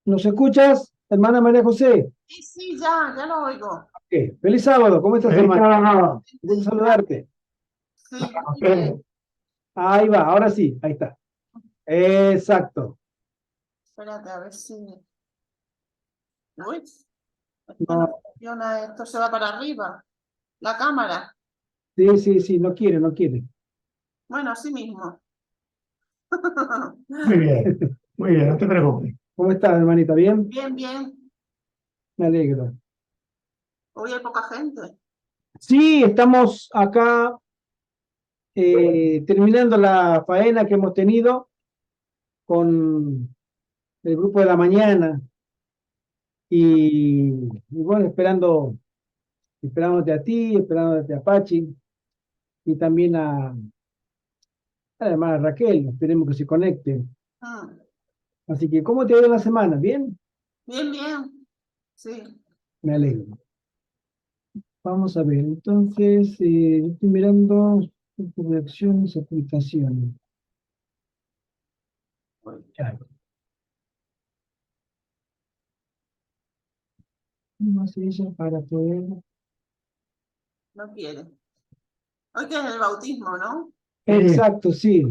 ¿Nos escuchas, hermana María José? Sí, sí, ya lo oigo. Ok. Feliz sábado, ¿cómo estás, hermana? Gusto Sí, saludarte. sí, muy bien. Ahí va, ahora sí, ahí está. Exacto. Espérate, a ver si. Uy, es que no No, funciona, esto se va para arriba. La cámara. sí, sí, sí, no quiere, no quiere. Bueno, así mismo. Muy bien, no te preocupes. ¿Cómo estás, hermanita? ¿Bien? Bien, bien. Me alegro. Hoy hay poca gente. Sí, estamos acá terminando la faena que hemos tenido con el grupo de la mañana y bueno, esperándote a ti, esperándote a Pachi y también a la hermana Raquel, esperemos que se conecte. Mm, Así que, ¿cómo te ha ido la semana? ¿Bien? bien, bien. Sí. Me alegro. Vamos a ver, entonces, estoy mirando reacciones, aplicaciones. Uy, Ya, ¿cómo hace ella para poder? no quiere. Hoy que es el bautismo, ¿no? Exacto, sí.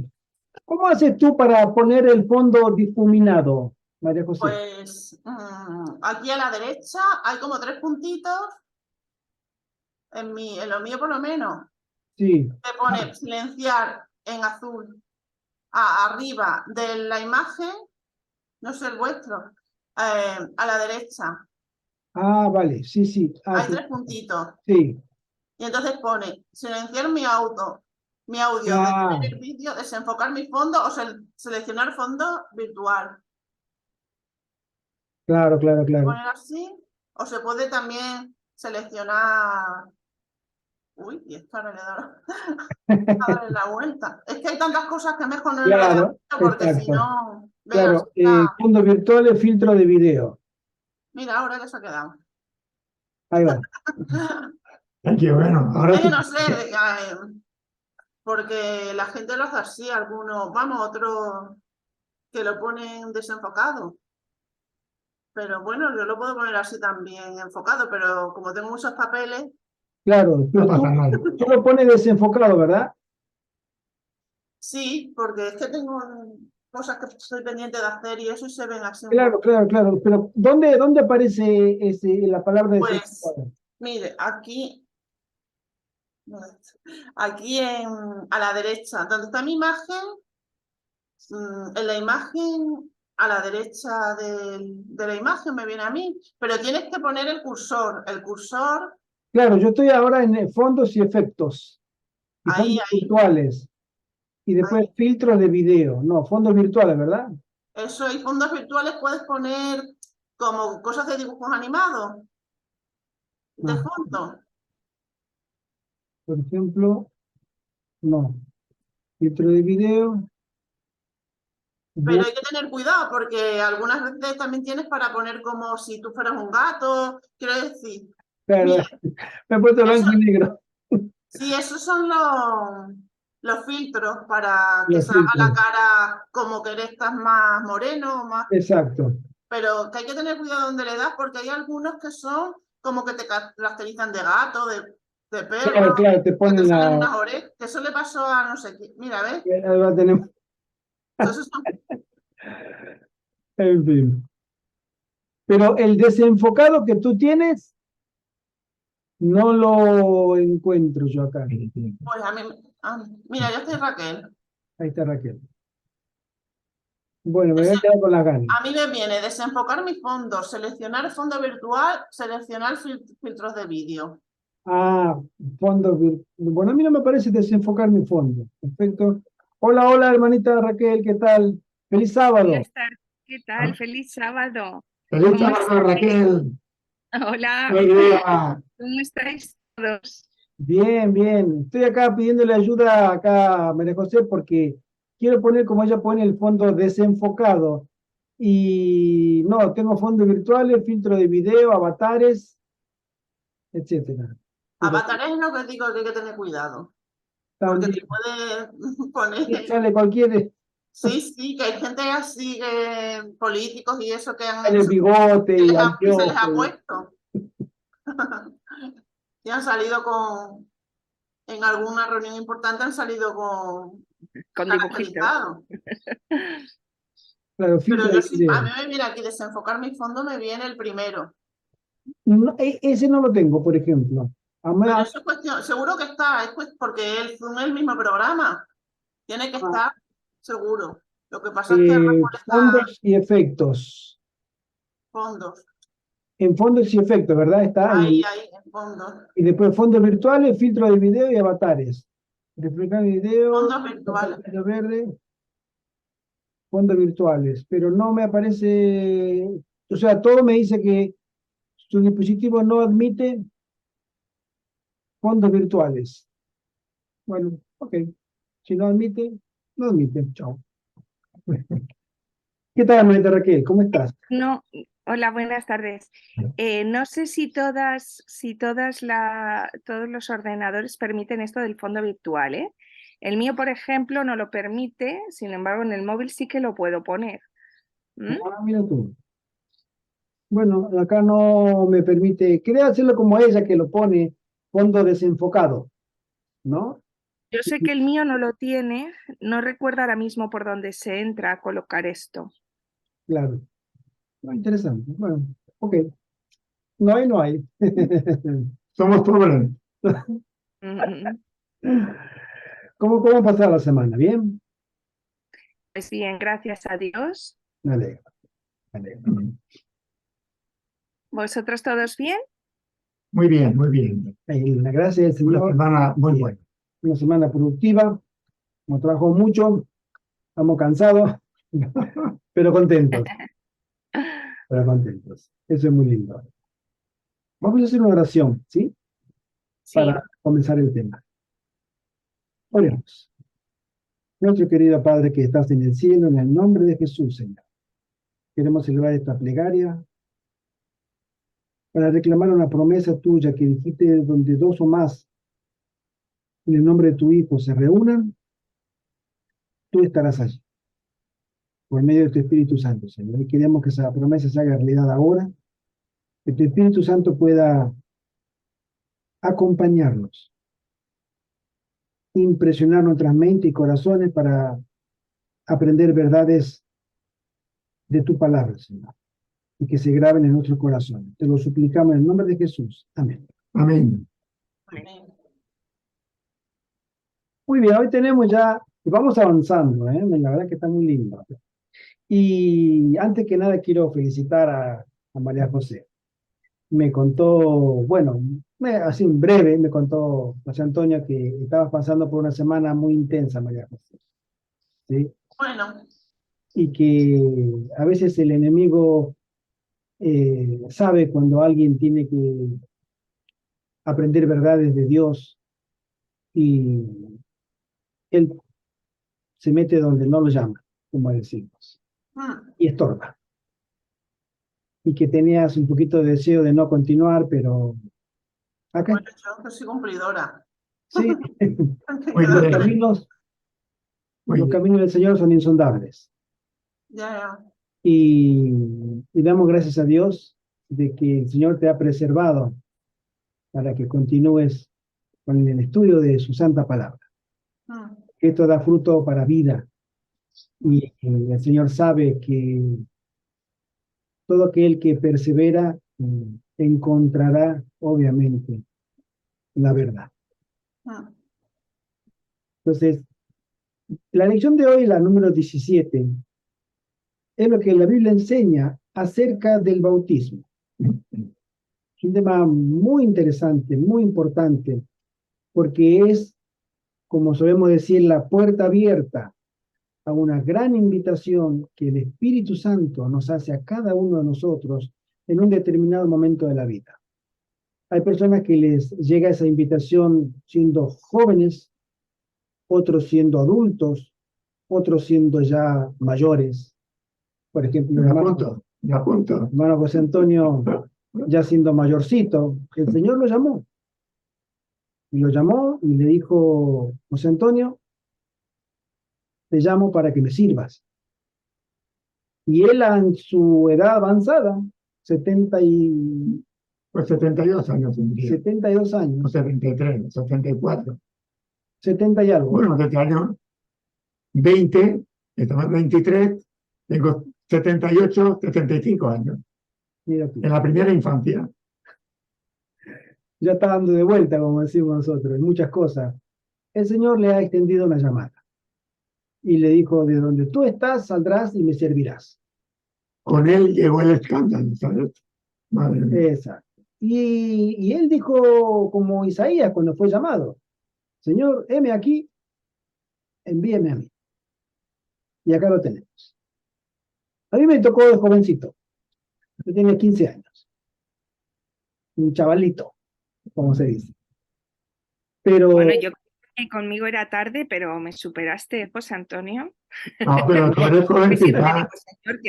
¿Cómo haces tú para poner el fondo difuminado, María José? Pues aquí a la derecha hay como tres puntitos, en lo mío por lo menos. Sí. Te Ah, pone silenciar en azul arriba de la imagen, no sé el vuestro, a la derecha. vale, sí, sí. Hay tres puntitos. Sí. Y entonces pone silenciar mi audio, detener Ah, el vídeo, desenfocar mi fondo o seleccionar fondo virtual. claro, claro, Se claro. poner así o se puede también seleccionar. Uy, y esto ahora le a darle la vuelta. Es que hay tantas cosas que mejor no le doy la Claro, vuelta porque si exacto. no, venga, Claro, está. fondo virtual y filtro de video. Mira, ahora que se ha quedado. Ahí va. Qué bueno, ahora Es que sí. no sé, porque la gente lo hace así, algunos, vamos, otros que lo ponen desenfocado. Pero bueno, yo lo puedo poner así también enfocado, pero como tengo muchos papeles, Claro, pero tú lo pones desenfocado, ¿verdad? sí, porque es que tengo cosas que estoy pendiente de hacer y eso y se ven así un Claro, poco. claro, claro. Pero ¿dónde aparece la palabra Pues, desenfocado? mire, aquí a la derecha, donde está mi imagen, en la imagen, a la derecha de la imagen me viene a mí, pero tienes que poner el cursor Claro, yo estoy ahora en fondos y efectos y ahí, fondos virtuales y después ahí. filtros de video. No, fondos virtuales, ¿verdad? Eso y fondos virtuales puedes poner como cosas de dibujos animados, de Ah, fondo. por ejemplo, no. Filtro de video. Pero Bu- hay que tener cuidado porque algunas veces también tienes para poner como si tú fueras un gato. Quiero decir, Claro, mira, me he puesto eso, blanco y negro. sí, esos son los filtros para que Los salga la filtros. cara como que eres estás más moreno, más, Exacto. pero que hay que tener cuidado donde le das porque hay algunos que son como que te caracterizan de gato, de Claro, perro, claro, te que te ponen salen la. unas orejas, que eso le pasó a no sé qué. Mira, ¿ves? Ahora tenemos. Entonces son. En fin. Pero el desenfocado que tú tienes, no lo encuentro yo acá. Pues mira, yo estoy Raquel. Ahí está Raquel. Bueno, me voy a quedar con las ganas. A mí me viene desenfocar mi fondo, seleccionar fondo virtual, seleccionar filtros de vídeo. Ah, Bueno, a mí no me parece desenfocar mi fondo. Perfecto. Hola, hola, hermanita Raquel, ¿qué tal? Feliz sábado. Buenas tardes, ¿qué tal? Feliz sábado. Feliz ¿Cómo sábado, estáis? Raquel. Hola, Hola. ¿cómo estáis todos? Bien, bien. Estoy acá pidiéndole ayuda acá a María José porque quiero poner como ella pone el fondo desenfocado. Y no, tengo fondos virtuales, filtro de video, avatares, etcétera. Pero Avatar es lo que digo que hay que tener cuidado, porque también te puede poner. sale cualquier. Sí, sí, que hay gente así, políticos y eso que han En el hecho, bigote y y se les ha anteojos. puesto. Y han salido en alguna reunión importante han salido con dibujitos. caracterizados. Claro, Pero filtro yo de sí, a video. mí me viene aquí desenfocar mi fondo, me viene el primero. No, ese no lo tengo, por ejemplo. Pero Además, eso es cuestión, seguro que está, es porque él son el mismo programa. Tiene que estar seguro. Lo que pasa es que Rafael está fondos y efectos. fondos. En fondos y efectos, ¿verdad? Está. Ahí, en fondos. Y después fondos virtuales, filtro de video y avatares. Reflejar video, Fondos virtuales. pantalla verde, fondos virtuales. Pero no me aparece, o sea, todo me dice que su dispositivo no admite fondos virtuales. Bueno, ok. Si no admite, no admite. Chao. ¿Qué tal, María Raquel? ¿Cómo estás? No, hola, buenas tardes. No sé si todos los ordenadores permiten esto del fondo virtual, ¿eh? El mío, por ejemplo, no lo permite, sin embargo, en el móvil sí que lo puedo poner. ¿Mm? Ah, mira tú. Bueno, acá no me permite, quería hacerlo como ella que lo pone, fondo desenfocado, ¿no? Yo sé que el mío no lo tiene, no recuerdo ahora mismo por dónde se entra a colocar esto. Claro. Ah, interesante. Bueno, ok. No hay, no hay. Somos pobres. Mm, ¿Cómo pasar la semana? ¿Bien? Pues bien, gracias a Dios. Me alegro, me alegro. ¿Vosotros todos bien? Muy bien, muy bien. La gracia del Una Señor, semana muy buena. una semana productiva, hemos trabajado mucho, estamos cansados, pero contentos, pero contentos. Eso es muy lindo. Vamos a hacer una oración, ¿sí? Sí, Para comenzar el tema. Oremos. Nuestro querido Padre que estás en el cielo, en el nombre de Jesús, Señor. Queremos celebrar esta plegaria para reclamar una promesa tuya que dijiste donde dos o más en el nombre de tu Hijo se reúnan, tú estarás allí, por medio de tu Espíritu Santo, Señor. Y queremos que esa promesa se haga realidad ahora, que tu Espíritu Santo pueda acompañarnos, impresionar nuestras mentes y corazones para aprender verdades de tu palabra, Señor, y que se graben en nuestros corazones. Te lo suplicamos en el nombre de Jesús. Amén. Amén. Muy bien, hoy tenemos ya, y vamos avanzando, ¿eh? La verdad que está muy lindo. Y antes que nada quiero felicitar a María José. Me contó, bueno, así en breve, me contó José Antonio que estabas pasando por una semana muy intensa, María José, ¿sí? Bueno, Y que a veces el enemigo sabe cuando alguien tiene que aprender verdades de Dios y él se mete donde no lo llama, como decimos, mm, y estorba. Y que tenías un poquito de deseo de no continuar, pero acá, bueno, yo que soy cumplidora. sí, Muy los bien, caminos, muy los bien. caminos del Señor son insondables. Ya, ya. Y damos gracias a Dios de que el Señor te ha preservado para que continúes con el estudio de su santa palabra. Mm, Esto da fruto para vida y el Señor sabe que todo aquel que persevera encontrará, obviamente, la verdad. mm. Entonces, la lección de hoy, la número 17, es lo que la Biblia enseña acerca del bautismo. Es un tema muy interesante, muy importante, porque es, como solemos decir, la puerta abierta a una gran invitación que el Espíritu Santo nos hace a cada uno de nosotros en un determinado momento de la vida. Hay personas que les llega esa invitación siendo jóvenes, otros siendo adultos, otros siendo ya mayores. Por ejemplo, Me apunto, me apunto. hermano José Antonio, ya siendo mayorcito, el Señor lo llamó. Y lo llamó y le dijo, José Antonio, te llamo para que me sirvas. Y él en su edad avanzada, 72 años tendría. 72 O años, 73, 74. 70 y algo. Bueno, desde el año 20, estamos en 23, tengo 78, 75 años. Mira tú, En la primera infancia. ya está dando de vuelta, como decimos nosotros, en muchas cosas. El Señor le ha extendido una llamada y le dijo, de donde tú estás, saldrás y me servirás. Con él llegó el escándalo, ¿sabes? Madre mía. Exacto. Y él dijo, como Isaías cuando fue llamado, Señor, heme aquí, envíeme a mí. Y acá lo tenemos. A mí me tocó de jovencito. Yo tenía 15 años. Un chavalito, como se dice. Pero Bueno, yo creo que conmigo era tarde, pero me superaste, José Antonio. No, pero tú eres Pues siempre digo, jovencita. Señor,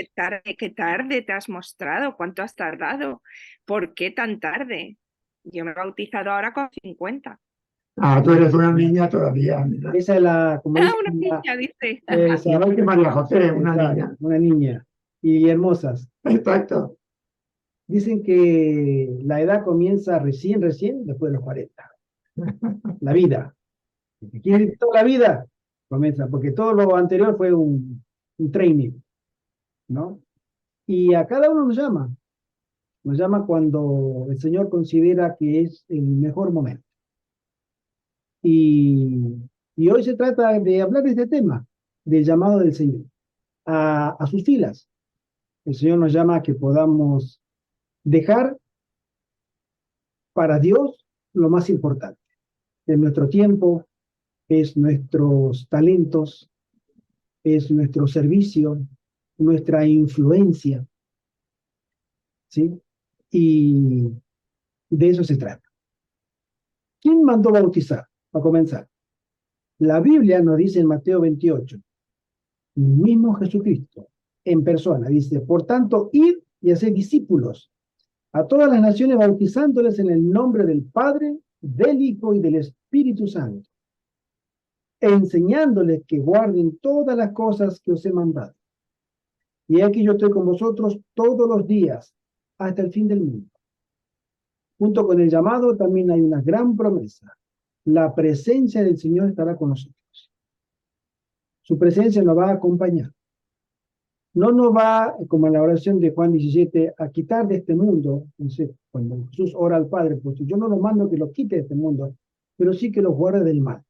qué tarde te has mostrado, cuánto has tardado, ¿por qué tan tarde? Yo me he bautizado ahora con 50. Ah, tú eres una niña todavía. Mira. esa es la, como Ah, dicen, una niña, dice. Igual que María José, una exacto, niña. una niña. Y hermosas. Exacto. Dicen que la edad comienza recién, después de los 40. La vida. Si te quieres vivir toda la vida, comienza, porque todo lo anterior fue un training, ¿no? Y a cada uno nos llama cuando el Señor considera que es el mejor momento. Y, y hoy se trata de hablar de este tema, del llamado del Señor a sus filas. El Señor nos llama a que podamos dejar para Dios lo más importante, es nuestro tiempo, es nuestros talentos, es nuestro servicio, nuestra influencia, ¿sí? Y de eso se trata. ¿Quién mandó bautizar? Para comenzar. La Biblia nos dice en Mateo 28, el mismo Jesucristo, en persona, dice, por tanto, id y haced discípulos a todas las naciones bautizándoles en el nombre del Padre, del Hijo y del Espíritu Santo, e enseñándoles que guarden todas las cosas que os he mandado. Y aquí yo estoy con vosotros todos los días, hasta el fin del mundo. Junto con el llamado también hay una gran promesa. La presencia del Señor estará con nosotros. Su presencia nos va a acompañar. No nos va, como en la oración de Juan 17, a quitar de este mundo. Entonces, cuando Jesús ora al Padre, pues yo no lo mando que lo quite de este mundo, pero sí que los guarde del mal.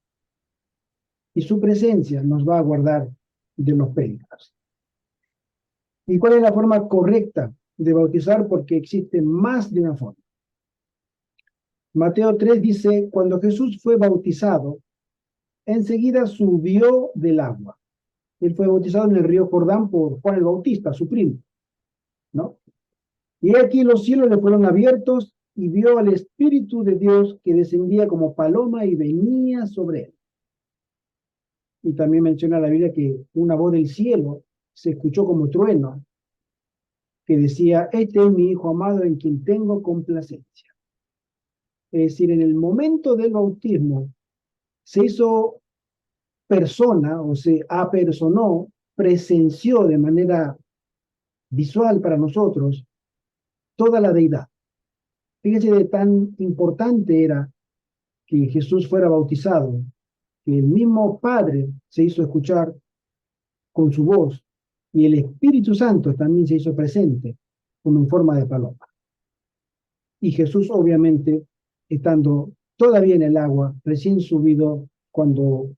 Y su presencia nos va a guardar de los peligros. ¿Y cuál es la forma correcta de bautizar? Porque existe más de una forma. Mateo 3 dice, cuando Jesús fue bautizado, enseguida subió del agua. Él fue bautizado en el río Jordán por Juan el Bautista, su primo, ¿no? Y aquí los cielos le fueron abiertos y vio al Espíritu de Dios que descendía como paloma y venía sobre él. Y también menciona la Biblia que una voz del cielo se escuchó como trueno, que decía, este es mi Hijo amado en quien tengo complacencia. Es decir, en el momento del bautismo se hizo persona o se apersonó, presenció de manera visual para nosotros toda la deidad. Fíjense de tan importante era que Jesús fuera bautizado, que el mismo Padre se hizo escuchar con su voz y el Espíritu Santo también se hizo presente como en forma de paloma. Y Jesús, obviamente, estando todavía en el agua, recién subido cuando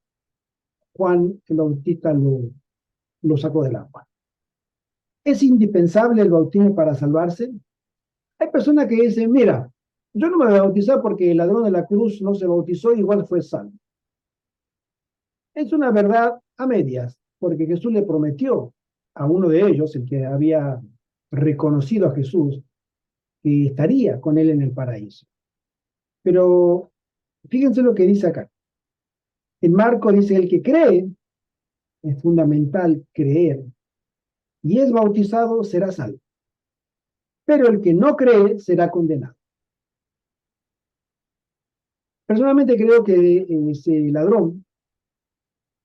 Juan el Bautista lo sacó del agua. ¿Es indispensable el bautismo para salvarse? Hay personas que dicen, mira, yo no me voy a bautizar porque el ladrón de la cruz no se bautizó, igual fue salvo. Es una verdad a medias, porque Jesús le prometió a uno de ellos, el que había reconocido a Jesús, que estaría con él en el paraíso. Pero fíjense lo que dice acá. En Marcos dice, el que cree, es fundamental creer, y es bautizado, será salvo. Pero el que no cree, será condenado. Personalmente creo que ese ladrón,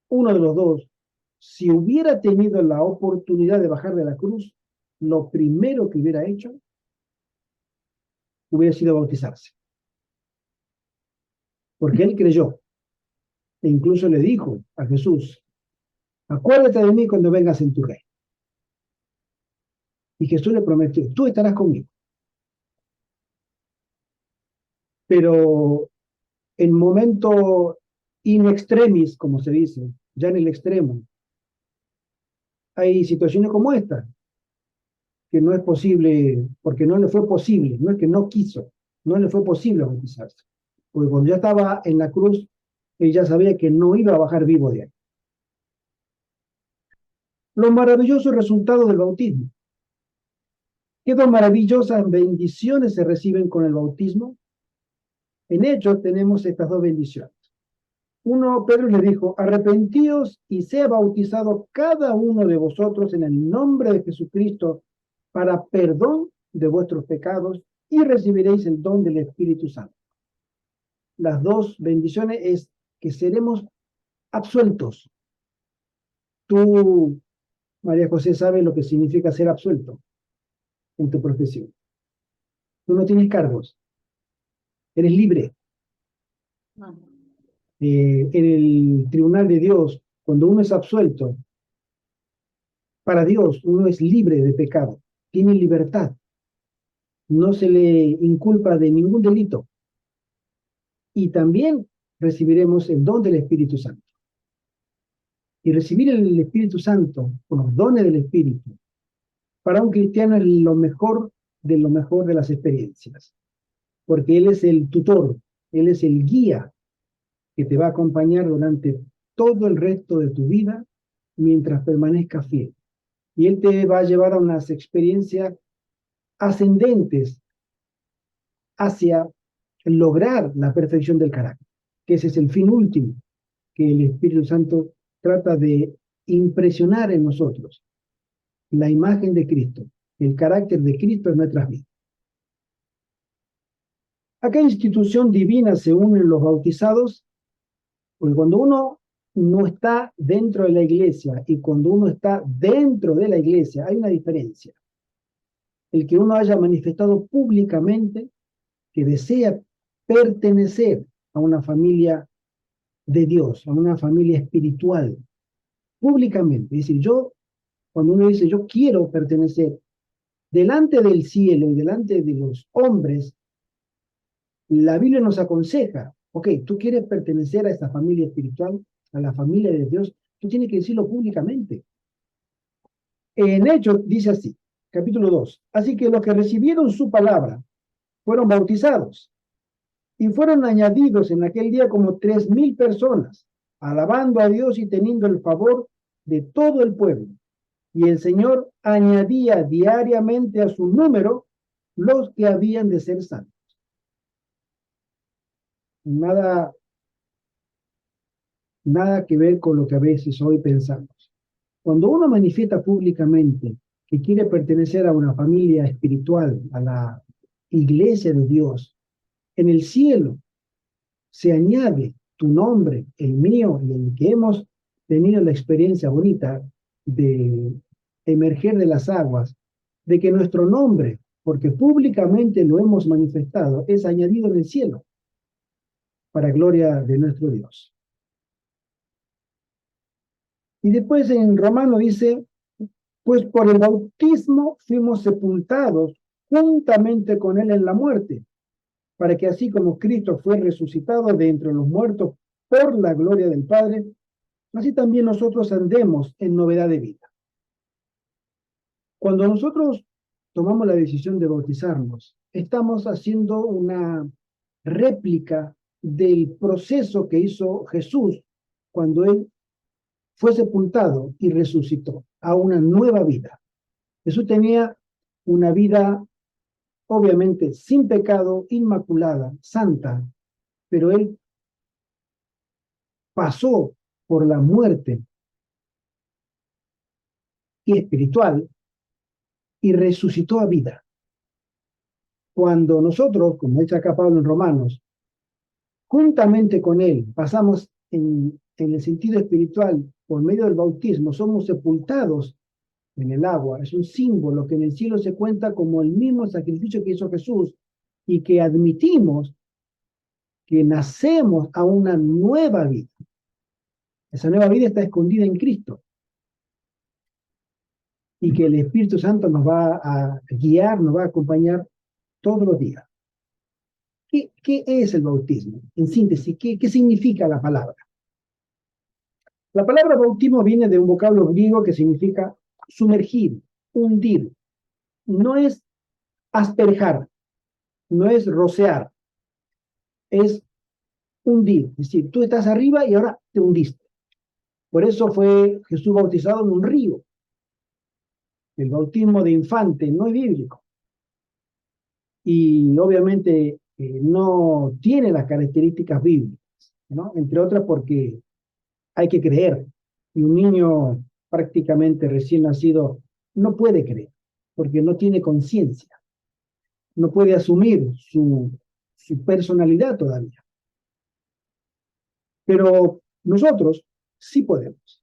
uno de los dos, si hubiera tenido la oportunidad de bajar de la cruz, lo primero que hubiera hecho hubiera sido bautizarse. Porque él creyó, e incluso le dijo a Jesús, acuérdate de mí cuando vengas en tu reino. Y Jesús le prometió, tú estarás conmigo. Pero en momento in extremis, como se dice, ya en el extremo, hay situaciones como esta, que no es posible, porque no le fue posible, no es que no quiso, no le fue posible bautizarse. Porque cuando ya estaba en la cruz, él ya sabía que no iba a bajar vivo de ahí. Los maravillosos resultados del bautismo. ¿Qué dos maravillosas bendiciones se reciben con el bautismo? En Hechos tenemos estas dos bendiciones. Uno, Pedro le dijo, arrepentíos y sea bautizado cada uno de vosotros en el nombre de Jesucristo para perdón de vuestros pecados y recibiréis el don del Espíritu Santo. Las dos bendiciones es que seremos absueltos. Tú, María José, sabes lo que significa ser absuelto en tu profesión. Tú no tienes cargos, eres libre. En el tribunal de Dios, cuando uno es absuelto, para Dios uno es libre de pecado, tiene libertad, no se le inculpa de ningún delito. Y también recibiremos el don del Espíritu Santo. Y recibir el Espíritu Santo, los dones del Espíritu, para un cristiano es lo mejor de las experiencias, porque Él es el tutor, Él es el guía que te va a acompañar durante todo el resto de tu vida mientras permanezcas fiel. Y Él te va a llevar a unas experiencias ascendentes hacia lograr la perfección del carácter, que ese es el fin último que el Espíritu Santo trata de impresionar en nosotros, la imagen de Cristo, el carácter de Cristo en nuestras vidas. ¿A qué institución divina se unen los bautizados? Porque cuando uno no está dentro de la iglesia y cuando uno está dentro de la iglesia hay una diferencia. El que uno haya manifestado públicamente que desea pertenecer a una familia de Dios, a una familia espiritual, públicamente. Es decir, cuando uno dice yo quiero pertenecer delante del cielo y delante de los hombres, la Biblia nos aconseja, ok, tú quieres pertenecer a esta familia espiritual, a la familia de Dios, tú tienes que decirlo públicamente. En Hechos dice así, capítulo 2, así que los que recibieron su palabra fueron bautizados y fueron añadidos en aquel día como 3,000 personas, alabando a Dios y teniendo el favor de todo el pueblo. Y el Señor añadía diariamente a su número los que habían de ser santos. Nada que ver con lo que a veces hoy pensamos. Cuando uno manifiesta públicamente que quiere pertenecer a una familia espiritual, a la iglesia de Dios, en el cielo se añade tu nombre, el mío y el que hemos tenido la experiencia bonita de emerger de las aguas, de que nuestro nombre, porque públicamente lo hemos manifestado, es añadido en el cielo, para gloria de nuestro Dios. Y después en Romano dice, pues por el bautismo fuimos sepultados juntamente con él en la muerte, para que así como Cristo fue resucitado de entre los muertos por la gloria del Padre, así también nosotros andemos en novedad de vida. Cuando nosotros tomamos la decisión de bautizarnos, estamos haciendo una réplica del proceso que hizo Jesús cuando él fue sepultado y resucitó a una nueva vida. Jesús tenía una vida obviamente sin pecado, inmaculada, santa, pero él pasó por la muerte y espiritual y resucitó a vida. Cuando nosotros, como dice acá Pablo en Romanos, juntamente con él pasamos en el sentido espiritual por medio del bautismo, somos sepultados en el agua. Es un símbolo que en el cielo se cuenta como el mismo sacrificio que hizo Jesús y que admitimos que nacemos a una nueva vida. Esa nueva vida está escondida en Cristo y que el Espíritu Santo nos va a guiar, nos va a acompañar todos los días. ¿Qué es el bautismo? En síntesis, ¿qué significa la palabra? La palabra bautismo viene de un vocablo griego que significa sumergir, hundir. No es asperjar, no es rociar, es hundir. Es decir, tú estás arriba y ahora te hundiste. Por eso fue Jesús bautizado en un río. El bautismo de infante no es bíblico. Y obviamente no tiene las características bíblicas, ¿no? Entre otras porque hay que creer. Y un niño prácticamente recién nacido no puede creer, porque no tiene conciencia. No puede asumir su personalidad todavía. Pero nosotros sí podemos.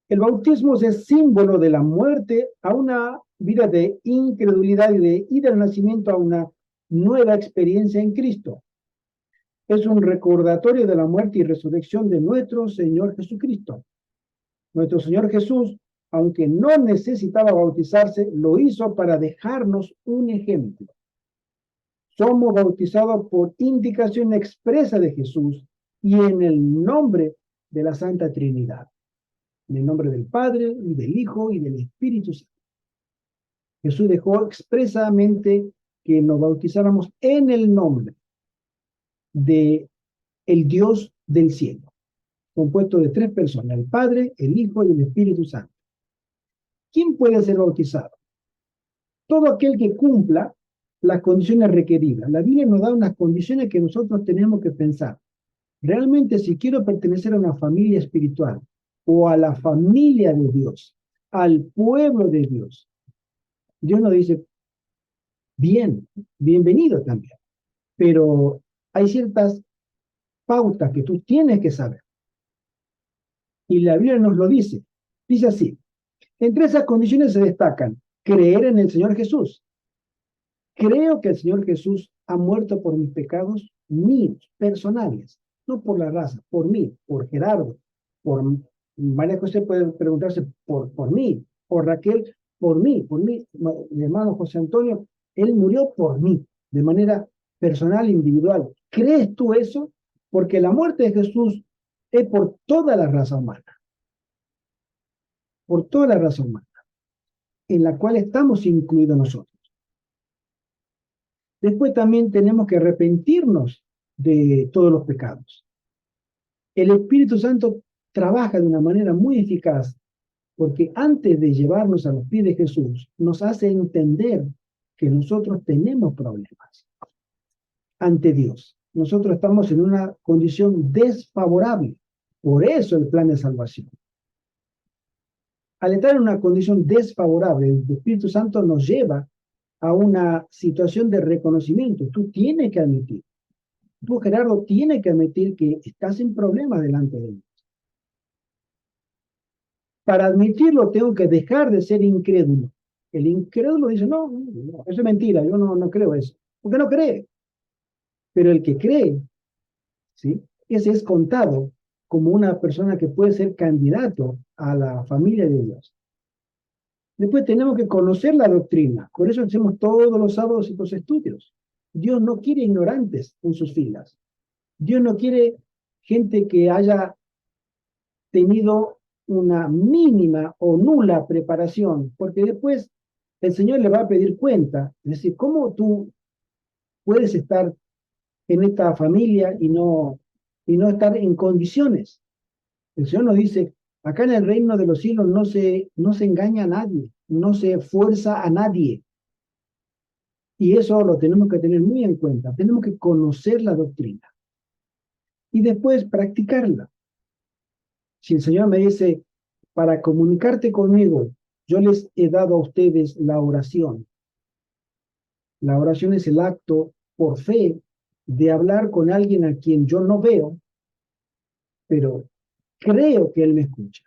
El bautismo es símbolo de la muerte a una vida de incredulidad y del nacimiento a una nueva experiencia en Cristo. Es un recordatorio de la muerte y resurrección de nuestro Señor Jesucristo. Nuestro Señor Jesús, aunque no necesitaba bautizarse, lo hizo para dejarnos un ejemplo. Somos bautizados por indicación expresa de Jesús y en el nombre de la Santa Trinidad. En el nombre del Padre, y del Hijo, y del Espíritu Santo. Jesús dejó expresamente que nos bautizáramos en el nombre de el Dios del cielo, compuesto de 3 personas, el Padre, el Hijo y el Espíritu Santo. ¿Quién puede ser bautizado? Todo aquel que cumpla las condiciones requeridas. La Biblia nos da unas condiciones que nosotros tenemos que pensar. Realmente, si quiero pertenecer a una familia espiritual o a la familia de Dios, al pueblo de Dios, Dios nos dice, bienvenido también. Pero hay ciertas pautas que tú tienes que saber. Y la Biblia nos lo dice. Dice así, entre esas condiciones se destacan creer en el Señor Jesús. Creo que el Señor Jesús ha muerto por mis pecados míos, personales, no por la raza, por mí, por Gerardo, por María José puede preguntarse por mí, por Raquel, por mí, mi hermano José Antonio, él murió por mí, de manera personal, individual. ¿Crees tú eso? Porque la muerte de Jesús es por toda la raza humana, por toda la raza humana, en la cual estamos incluidos nosotros. Después también tenemos que arrepentirnos de todos los pecados. El Espíritu Santo trabaja de una manera muy eficaz porque antes de llevarnos a los pies de Jesús, nos hace entender que nosotros tenemos problemas ante Dios. Nosotros estamos en una condición desfavorable. Por eso el plan de salvación. Al entrar en una condición desfavorable, el Espíritu Santo nos lleva a una situación de reconocimiento. Tú tienes que admitir. Tú, Gerardo, tienes que admitir que estás en problemas delante de Dios. Para admitirlo tengo que dejar de ser incrédulo. El incrédulo dice, no, eso es mentira, yo no creo eso. Porque no cree. Pero el que cree, ¿sí? Ese es contado como una persona que puede ser candidato a la familia de Dios. Después tenemos que conocer la doctrina. Por eso hacemos todos los sábados estos estudios. Dios no quiere ignorantes en sus filas. Dios no quiere gente que haya tenido una mínima o nula preparación, porque después el Señor le va a pedir cuenta. Es decir, ¿cómo tú puedes estar en esta familia y no estar en condiciones? El Señor nos dice, acá en el reino de los cielos no se engaña a nadie, no se fuerza a nadie. Y eso lo tenemos que tener muy en cuenta. Tenemos que conocer la doctrina y después practicarla. Si el Señor me dice, para comunicarte conmigo, yo les he dado a ustedes la oración. La oración es el acto por fe de hablar con alguien a quien yo no veo, pero creo que Él me escucha.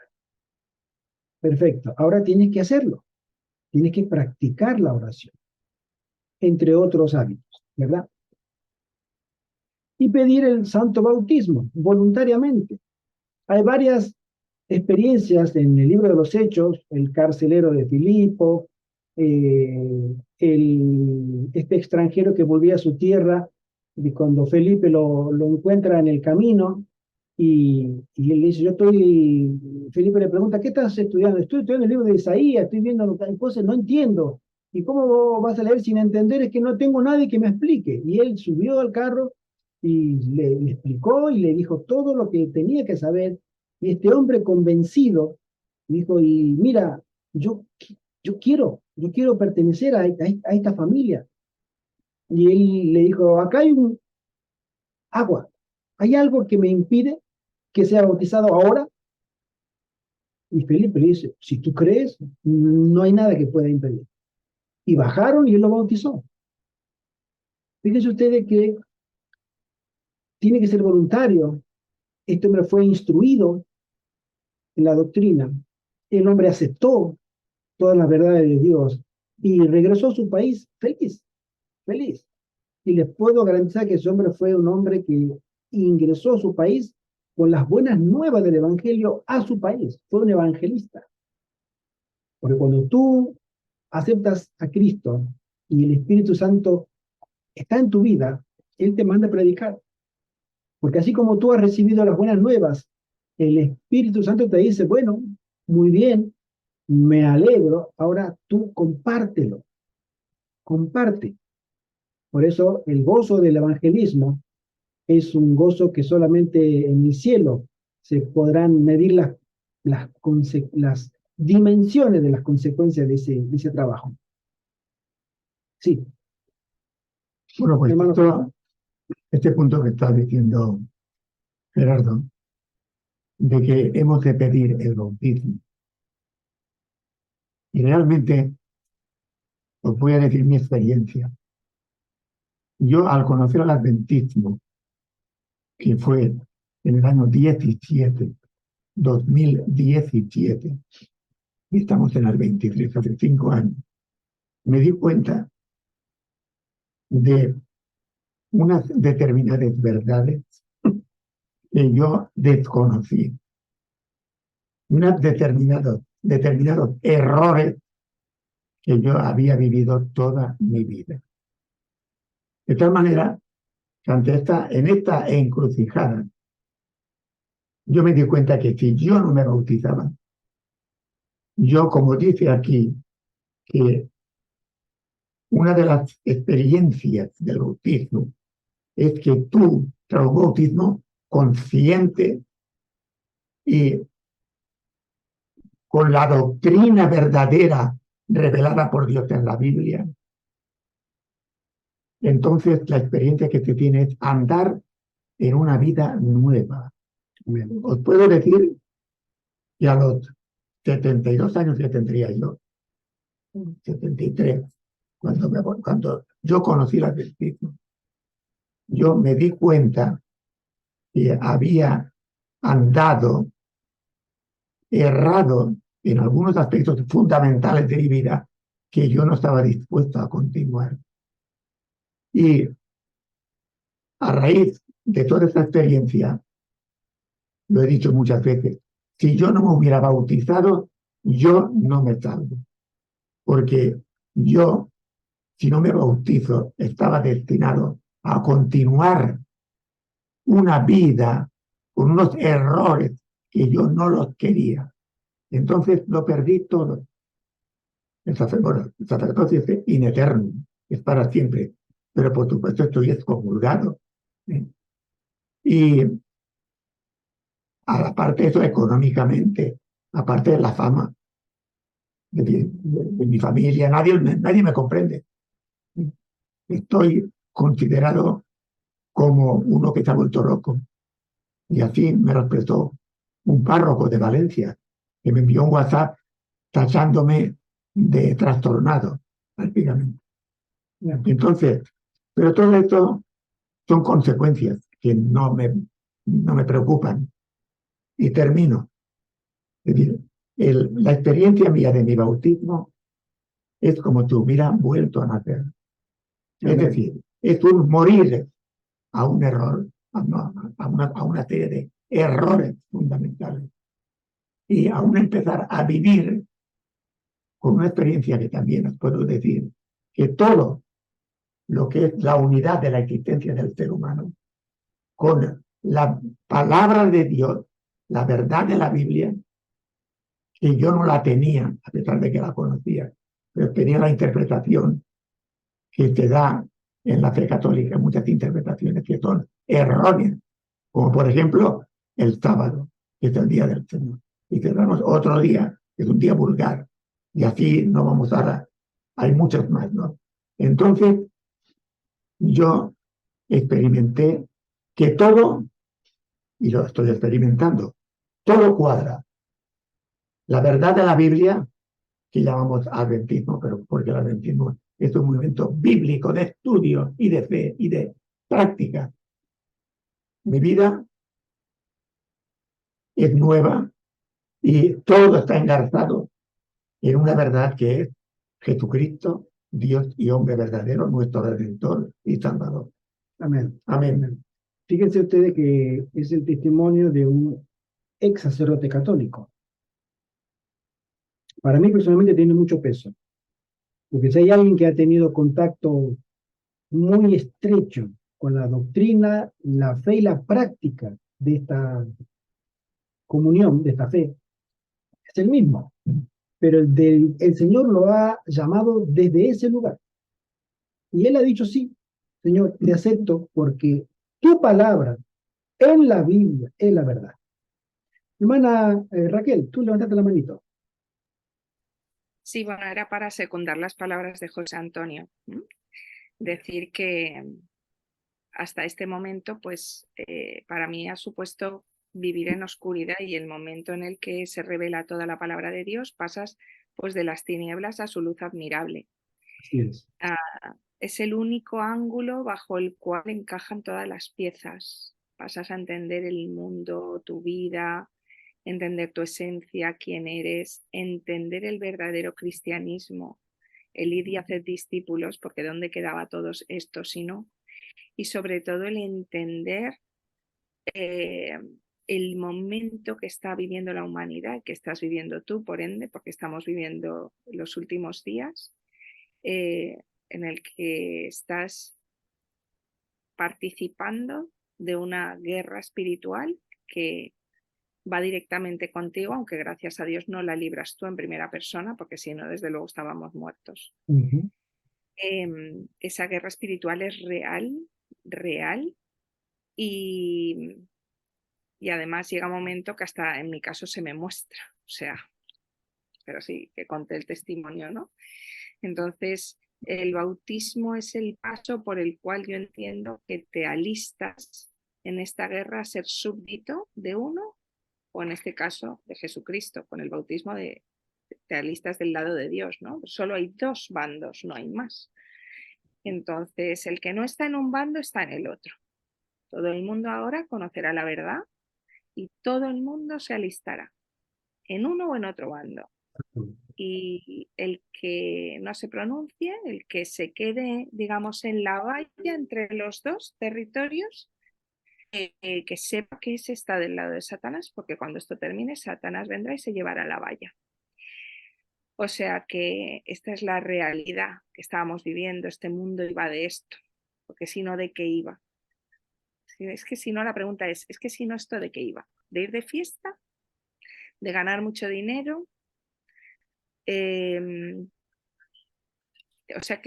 Perfecto, ahora tienes que hacerlo. Tienes que practicar la oración, entre otros hábitos, ¿verdad? Y pedir el santo bautismo voluntariamente. Hay varias experiencias en el libro de los Hechos, el carcelero de Filipo, este extranjero que volvía a su tierra, y cuando Felipe lo encuentra en el camino, y él dice, Felipe le pregunta, ¿qué estás estudiando? Estoy estudiando el libro de Isaías, estoy viendo cosas, no entiendo. ¿Y cómo vas a leer sin entender? Es que no tengo nadie que me explique. Y él subió al carro y le explicó y le dijo todo lo que tenía que saber. Y este hombre convencido dijo, y mira, yo, yo quiero pertenecer a esta familia. Y él le dijo, acá hay un agua, ¿hay algo que me impide que sea bautizado ahora? Y Felipe le dice, si tú crees, no hay nada que pueda impedir. Y bajaron y él lo bautizó. Fíjense ustedes que tiene que ser voluntario. Este hombre fue instruido en la doctrina. El hombre aceptó todas las verdades de Dios y regresó a su país feliz, feliz. Y les puedo garantizar que ese hombre fue un hombre que ingresó a su país con las buenas nuevas del Evangelio a su país. Fue un evangelista. Porque cuando tú aceptas a Cristo y el Espíritu Santo está en tu vida, Él te manda a predicar. Porque así como tú has recibido las buenas nuevas, el Espíritu Santo te dice, bueno, muy bien, me alegro, ahora tú compártelo, comparte. Por eso el gozo del evangelismo es un gozo que solamente en el cielo se podrán medir las dimensiones de las consecuencias de ese trabajo. Sí. Bueno, pues Hermano, este punto que está diciendo Gerardo, de que hemos de pedir el bautismo. Y realmente os voy a decir mi experiencia. Yo, al conocer al adventismo, que fue en el año 2017, y estamos en el 23, hace 5 años, me di cuenta de unas determinadas verdades que yo desconocí, unos determinados errores que yo había vivido toda mi vida. De tal manera que en esta encrucijada, yo me di cuenta que si yo no me bautizaba, yo, como dice aquí, que una de las experiencias del bautismo es que tú, tras el bautismo, consciente y con la doctrina verdadera revelada por Dios en la Biblia, entonces la experiencia que se tiene es andar en una vida nueva. Os puedo decir que a los 72 años que tendría yo, 73, cuando yo conocí el adventismo, yo me di cuenta que había andado errado en algunos aspectos fundamentales de mi vida que yo no estaba dispuesto a continuar. Y a raíz de toda esta experiencia, lo he dicho muchas veces, si yo no me hubiera bautizado, yo no me salvo. Porque yo, si no me bautizo, estaba destinado a continuar una vida con unos errores que yo no los quería. Entonces lo perdí todo. El sacerdocio es in eternum, es para siempre, pero por supuesto estoy excomulgado. Y aparte de eso, económicamente, aparte de la fama de mi familia, nadie me comprende. Estoy considerado como uno que se ha vuelto loco. Y así me lo expresó un párroco de Valencia, que me envió un WhatsApp tachándome de trastornado, prácticamente. Entonces, pero todo esto son consecuencias que no me preocupan. Y termino. Es decir, la experiencia mía de mi bautismo es como si hubiera vuelto a nacer. Es Amén. decir, es un morir a un error, a una serie de errores fundamentales. Y aún empezar a vivir con una experiencia que también os puedo decir, que todo lo que es la unidad de la existencia del ser humano, con la palabra de Dios, la verdad de la Biblia, que yo no la tenía, a pesar de que la conocía, pero tenía la interpretación que te da en la fe católica, muchas interpretaciones que son erróneas, como por ejemplo el sábado, que es el día del Señor, y cerramos otro día, que es un día vulgar, y así no vamos a... Hay muchos más, ¿no? Entonces, yo experimenté que todo, y lo estoy experimentando, todo cuadra. La verdad de la Biblia, que llamamos adventismo, pero porque el adventismo es un movimiento bíblico de estudio y de fe y de práctica. Mi vida es nueva y todo está engarzado en una verdad que es Jesucristo, Dios y hombre verdadero, nuestro Redentor y Salvador. Amén. Amén. Amén. Fíjense ustedes que es el testimonio de un ex sacerdote católico. Para mí personalmente tiene mucho peso, porque si hay alguien que ha tenido contacto muy estrecho con la doctrina, la fe y la práctica de esta comunión, de esta fe, es el mismo. Pero el Señor lo ha llamado desde ese lugar. Y él ha dicho, sí, Señor, te acepto porque tu palabra en la Biblia es la verdad. Hermana Raquel, tú levantaste la manito. Sí, bueno, era para secundar las palabras de José Antonio. Decir que hasta este momento, pues para mí ha supuesto vivir en oscuridad, y el momento en el que se revela toda la palabra de Dios, pasas pues de las tinieblas a su luz admirable. Así es. Es el único ángulo bajo el cual encajan todas las piezas. Pasas a entender el mundo, tu vida, entender tu esencia, quién eres, entender el verdadero cristianismo, el ir y hacer discípulos, porque ¿dónde quedaba todo esto si no? Y sobre todo el entender el momento que está viviendo la humanidad, que estás viviendo tú, por ende, porque estamos viviendo los últimos días, en el que estás participando de una guerra espiritual que va directamente contigo, aunque gracias a Dios no la libras tú en primera persona, porque si no, desde luego estábamos muertos. Esa guerra espiritual es real, real, y además llega un momento que hasta en mi caso se me muestra, o sea, pero sí, que conté el testimonio, ¿no? Entonces, el bautismo es el paso por el cual yo entiendo que te alistas en esta guerra a ser súbdito de uno, o en este caso de Jesucristo. Con el bautismo te alistas del lado de Dios, ¿no? Solo hay dos bandos, no hay más. Entonces, el que no está en un bando está en el otro. Todo el mundo ahora conocerá la verdad y todo el mundo se alistará en uno o en otro bando. Y el que no se pronuncie, el que se quede, digamos, en la valla entre los dos territorios, que sepa que ese está del lado de Satanás, porque cuando esto termine, Satanás vendrá y se llevará la valla. O sea que esta es la realidad que estábamos viviendo, este mundo iba de esto, porque si no, ¿de qué iba? Es que si no, la pregunta es que si no, ¿esto de qué iba? ¿De ir de fiesta? ¿De ganar mucho dinero? O sea,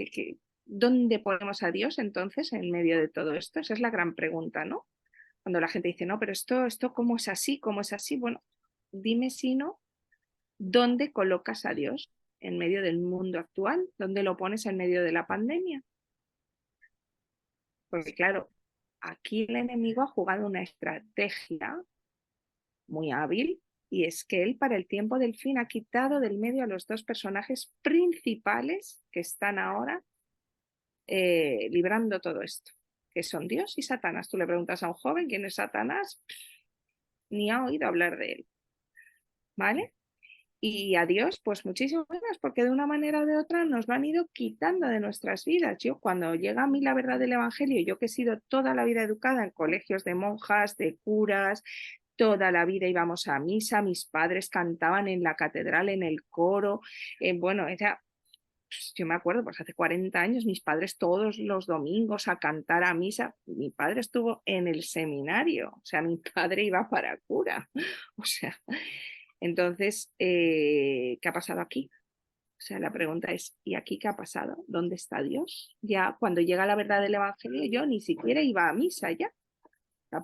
¿dónde ponemos a Dios entonces en medio de todo esto? Esa es la gran pregunta, ¿no? Cuando la gente dice, no, pero esto ¿cómo es así? ¿Cómo es así? Bueno, dime si no, ¿dónde colocas a Dios en medio del mundo actual? ¿Dónde lo pones en medio de la pandemia? Porque claro, aquí el enemigo ha jugado una estrategia muy hábil, y es que él para el tiempo del fin ha quitado del medio a los dos personajes principales que están ahora librando todo esto, que son Dios y Satanás. Tú le preguntas a un joven quién es Satanás, ni ha oído hablar de él, ¿vale? Y a Dios, pues muchísimas gracias, porque de una manera o de otra nos lo han ido quitando de nuestras vidas. Yo, cuando llega a mí la verdad del Evangelio, yo que he sido toda la vida educada en colegios de monjas, de curas, toda la vida íbamos a misa, mis padres cantaban en la catedral, en el coro, bueno, yo me acuerdo, pues hace 40 años, mis padres todos los domingos a cantar a misa. Mi padre estuvo en el seminario, o sea, mi padre iba para cura, o sea, entonces, ¿qué ha pasado aquí? O sea, la pregunta es, ¿y aquí qué ha pasado? ¿Dónde está Dios? Ya cuando llega la verdad del Evangelio, yo ni siquiera iba a misa ya.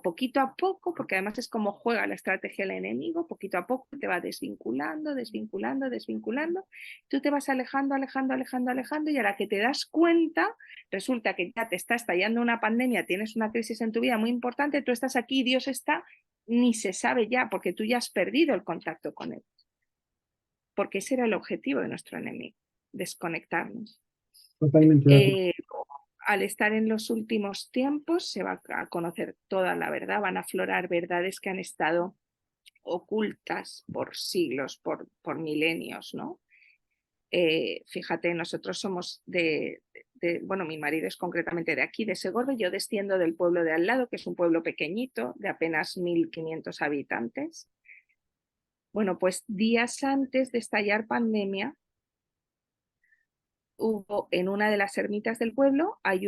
Poquito a poco, porque además es como juega la estrategia del enemigo, poquito a poco te va desvinculando, desvinculando, desvinculando, tú te vas alejando, alejando, alejando, alejando, y a la que te das cuenta, resulta que ya te está estallando una pandemia, tienes una crisis en tu vida muy importante, tú estás aquí, Dios está, ni se sabe ya, porque tú ya has perdido el contacto con él. Porque ese era el objetivo de nuestro enemigo, desconectarnos. Totalmente de acuerdo. Al estar en los últimos tiempos se va a conocer toda la verdad, van a aflorar verdades que han estado ocultas por siglos, por milenios, ¿no? Fíjate, nosotros somos bueno, mi marido es concretamente de aquí, de Segorbe, yo desciendo del pueblo de al lado, que es un pueblo pequeñito, de apenas 1.500 habitantes. Bueno, pues días antes de estallar pandemia, hubo en una de las ermitas del pueblo, hay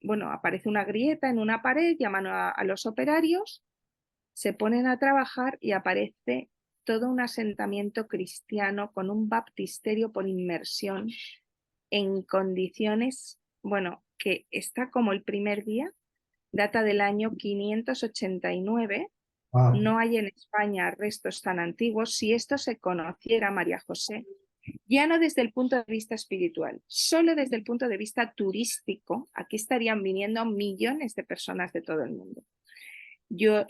bueno, aparece una grieta en una pared, llaman a los operarios, se ponen a trabajar y aparece todo un asentamiento cristiano con un baptisterio por inmersión en condiciones, bueno, que está como el primer día, data del año 589. Wow. No hay en España restos tan antiguos. Si esto se conociera, María José, ya no desde el punto de vista espiritual, solo desde el punto de vista turístico, aquí estarían viniendo millones de personas de todo el mundo. Yo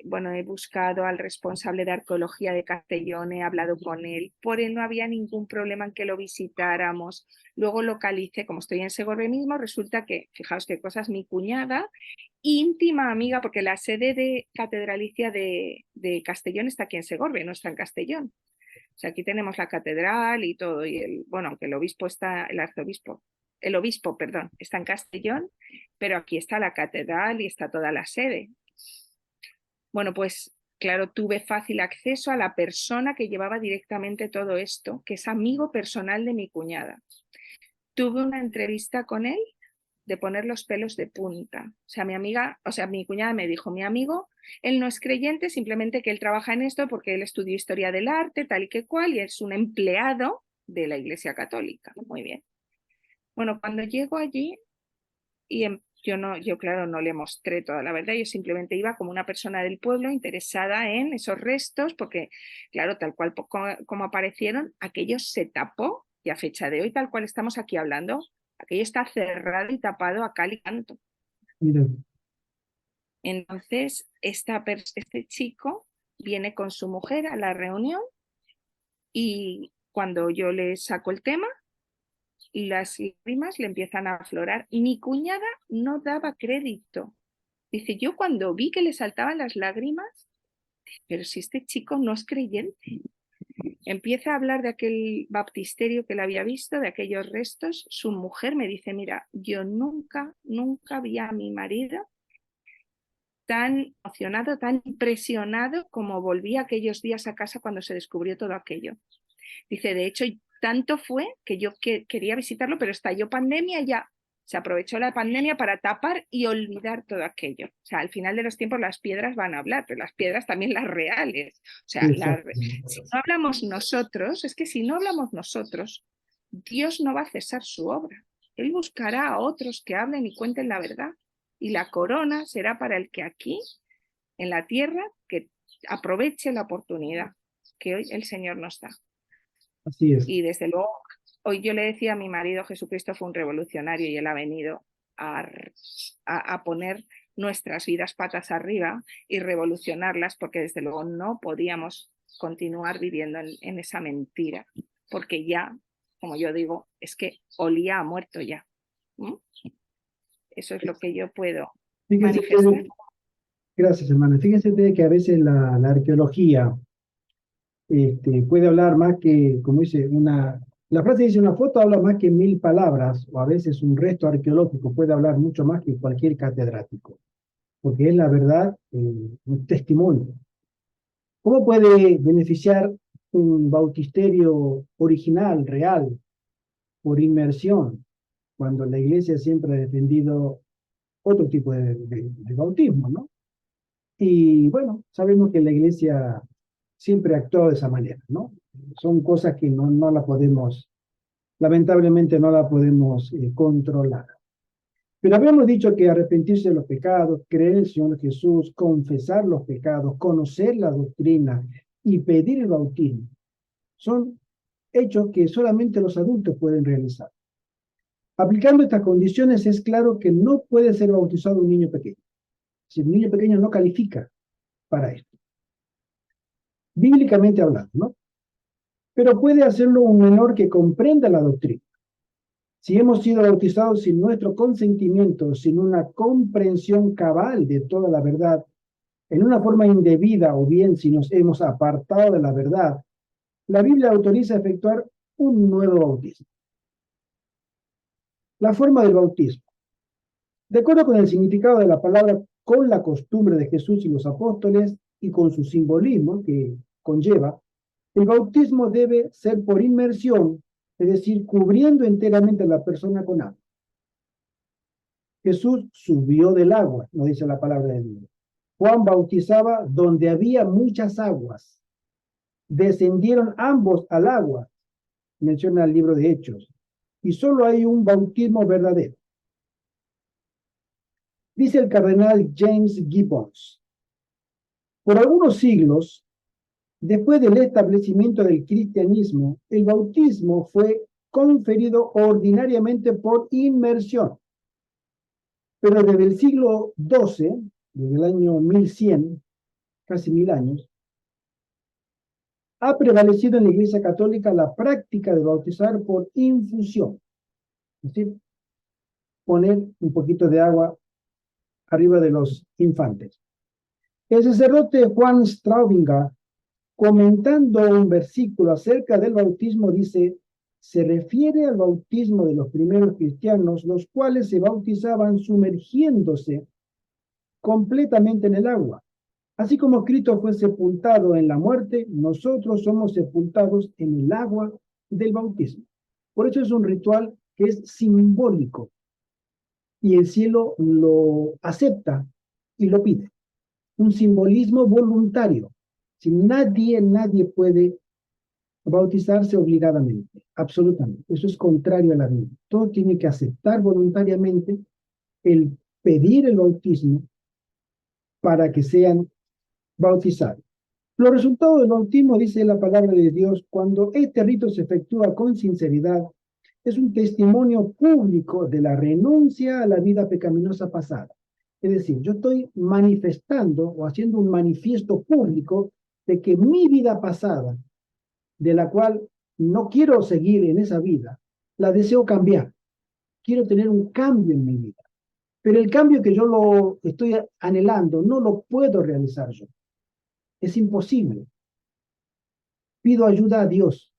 bueno, he buscado al responsable de arqueología de Castellón, he hablado con él, por él no había ningún problema en que lo visitáramos. Luego localicé, como estoy en Segorbe mismo, resulta que, fijaos qué cosas, mi cuñada, íntima amiga, porque la sede de catedralicia de Castellón está aquí en Segorbe, no está en Castellón. O sea, aquí tenemos la catedral y todo, y bueno, aunque el obispo el obispo, perdón, está en Castellón, pero aquí está la catedral y está toda la sede. Bueno, pues claro, tuve fácil acceso a la persona que llevaba directamente todo esto, que es amigo personal de mi cuñada. Tuve una entrevista con él de poner los pelos de punta. O sea, mi cuñada me dijo, mi amigo, él no es creyente, simplemente que él trabaja en esto porque él estudió historia del arte, tal y que cual, y es un empleado de la Iglesia Católica. Muy bien. Bueno, cuando llego allí, yo claro, no le mostré toda la verdad, yo simplemente iba como una persona del pueblo interesada en esos restos, porque claro, tal cual como aparecieron, aquello se tapó, y a fecha de hoy, tal cual estamos aquí hablando, aquello está cerrado y tapado a cal y canto. Mira, Entonces, este chico viene con su mujer a la reunión y cuando yo le saco el tema, las lágrimas le empiezan a aflorar. Mi cuñada no daba crédito. Dice, yo cuando vi que le saltaban las lágrimas, pero si este chico no es creyente. Empieza a hablar de aquel baptisterio que le había visto, de aquellos restos. Su mujer me dice, mira, yo nunca, nunca vi a mi marido tan emocionado, tan impresionado como volví aquellos días a casa cuando se descubrió todo aquello. Dice, de hecho, tanto fue que yo quería visitarlo, pero estalló pandemia y ya se aprovechó la pandemia para tapar y olvidar todo aquello. O sea, al final de los tiempos las piedras van a hablar, pero las piedras también las reales. O sea, exacto. si no hablamos nosotros, es que si no hablamos nosotros, Dios no va a cesar su obra. Él buscará a otros que hablen y cuenten la verdad. Y la corona será para el que aquí, en la tierra, que aproveche la oportunidad que hoy el Señor nos da. Así es. Y desde luego, hoy yo le decía a mi marido, Jesucristo fue un revolucionario y él ha venido a poner nuestras vidas patas arriba y revolucionarlas, porque desde luego no podíamos continuar viviendo en esa mentira, porque ya, como yo digo, es que olía a muerto ya. ¿Mm? Eso es lo que yo puedo Fíjese manifestar. Gracias, hermano. Fíjense ustedes que a veces la arqueología puede hablar más que, como dice, la frase dice una foto habla más que 1000 palabras, o a veces un resto arqueológico puede hablar mucho más que cualquier catedrático, porque es la verdad, un testimonio. ¿Cómo puede beneficiar un bautisterio original, real, por inmersión, cuando la iglesia siempre ha defendido otro tipo de bautismo, ¿no? Y bueno, sabemos que la iglesia siempre ha actuado de esa manera, ¿no? Son cosas que no la podemos, lamentablemente no la podemos controlar. Pero habíamos dicho que arrepentirse de los pecados, creer en el Señor Jesús, confesar los pecados, conocer la doctrina y pedir el bautismo, son hechos que solamente los adultos pueden realizar. Aplicando estas condiciones es claro que no puede ser bautizado un niño pequeño. Si el niño pequeño no califica para esto, bíblicamente hablando, ¿no? Pero puede hacerlo un menor que comprenda la doctrina. Si hemos sido bautizados sin nuestro consentimiento, sin una comprensión cabal de toda la verdad, en una forma indebida o bien si nos hemos apartado de la verdad, la Biblia autoriza a efectuar un nuevo bautismo. La forma del bautismo. De acuerdo con el significado de la palabra, con la costumbre de Jesús y los apóstoles y con su simbolismo que conlleva, el bautismo debe ser por inmersión, es decir, cubriendo enteramente a la persona con agua. Jesús subió del agua, nos dice la palabra de Dios. Juan bautizaba donde había muchas aguas. Descendieron ambos al agua, menciona el libro de Hechos, y solo hay un bautismo verdadero. Dice el cardenal James Gibbons, por algunos siglos, después del establecimiento del cristianismo, el bautismo fue conferido ordinariamente por inmersión. Pero desde el siglo XII, desde el año 1100, casi 1000 años, ha prevalecido en la Iglesia Católica la práctica de bautizar por infusión. Es decir, poner un poquito de agua arriba de los infantes. El sacerdote Juan Straubinger, comentando un versículo acerca del bautismo, dice, se refiere al bautismo de los primeros cristianos, los cuales se bautizaban sumergiéndose completamente en el agua. Así como Cristo fue sepultado en la muerte, nosotros somos sepultados en el agua del bautismo. Por eso es un ritual que es simbólico y el cielo lo acepta y lo pide. Un simbolismo voluntario. Si nadie puede bautizarse obligadamente, absolutamente. Eso es contrario a la Biblia. Todo tiene que aceptar voluntariamente el pedir el bautismo para que sean bautizados. Los resultados del bautismo, dice la palabra de Dios, cuando este rito se efectúa con sinceridad, es un testimonio público de la renuncia a la vida pecaminosa pasada. Es decir, yo estoy manifestando o haciendo un manifiesto público de que mi vida pasada, de la cual no quiero seguir en esa vida, la deseo cambiar. Quiero tener un cambio en mi vida. Pero el cambio que yo lo estoy anhelando no lo puedo realizar yo. Es imposible. Pido ayuda a Dios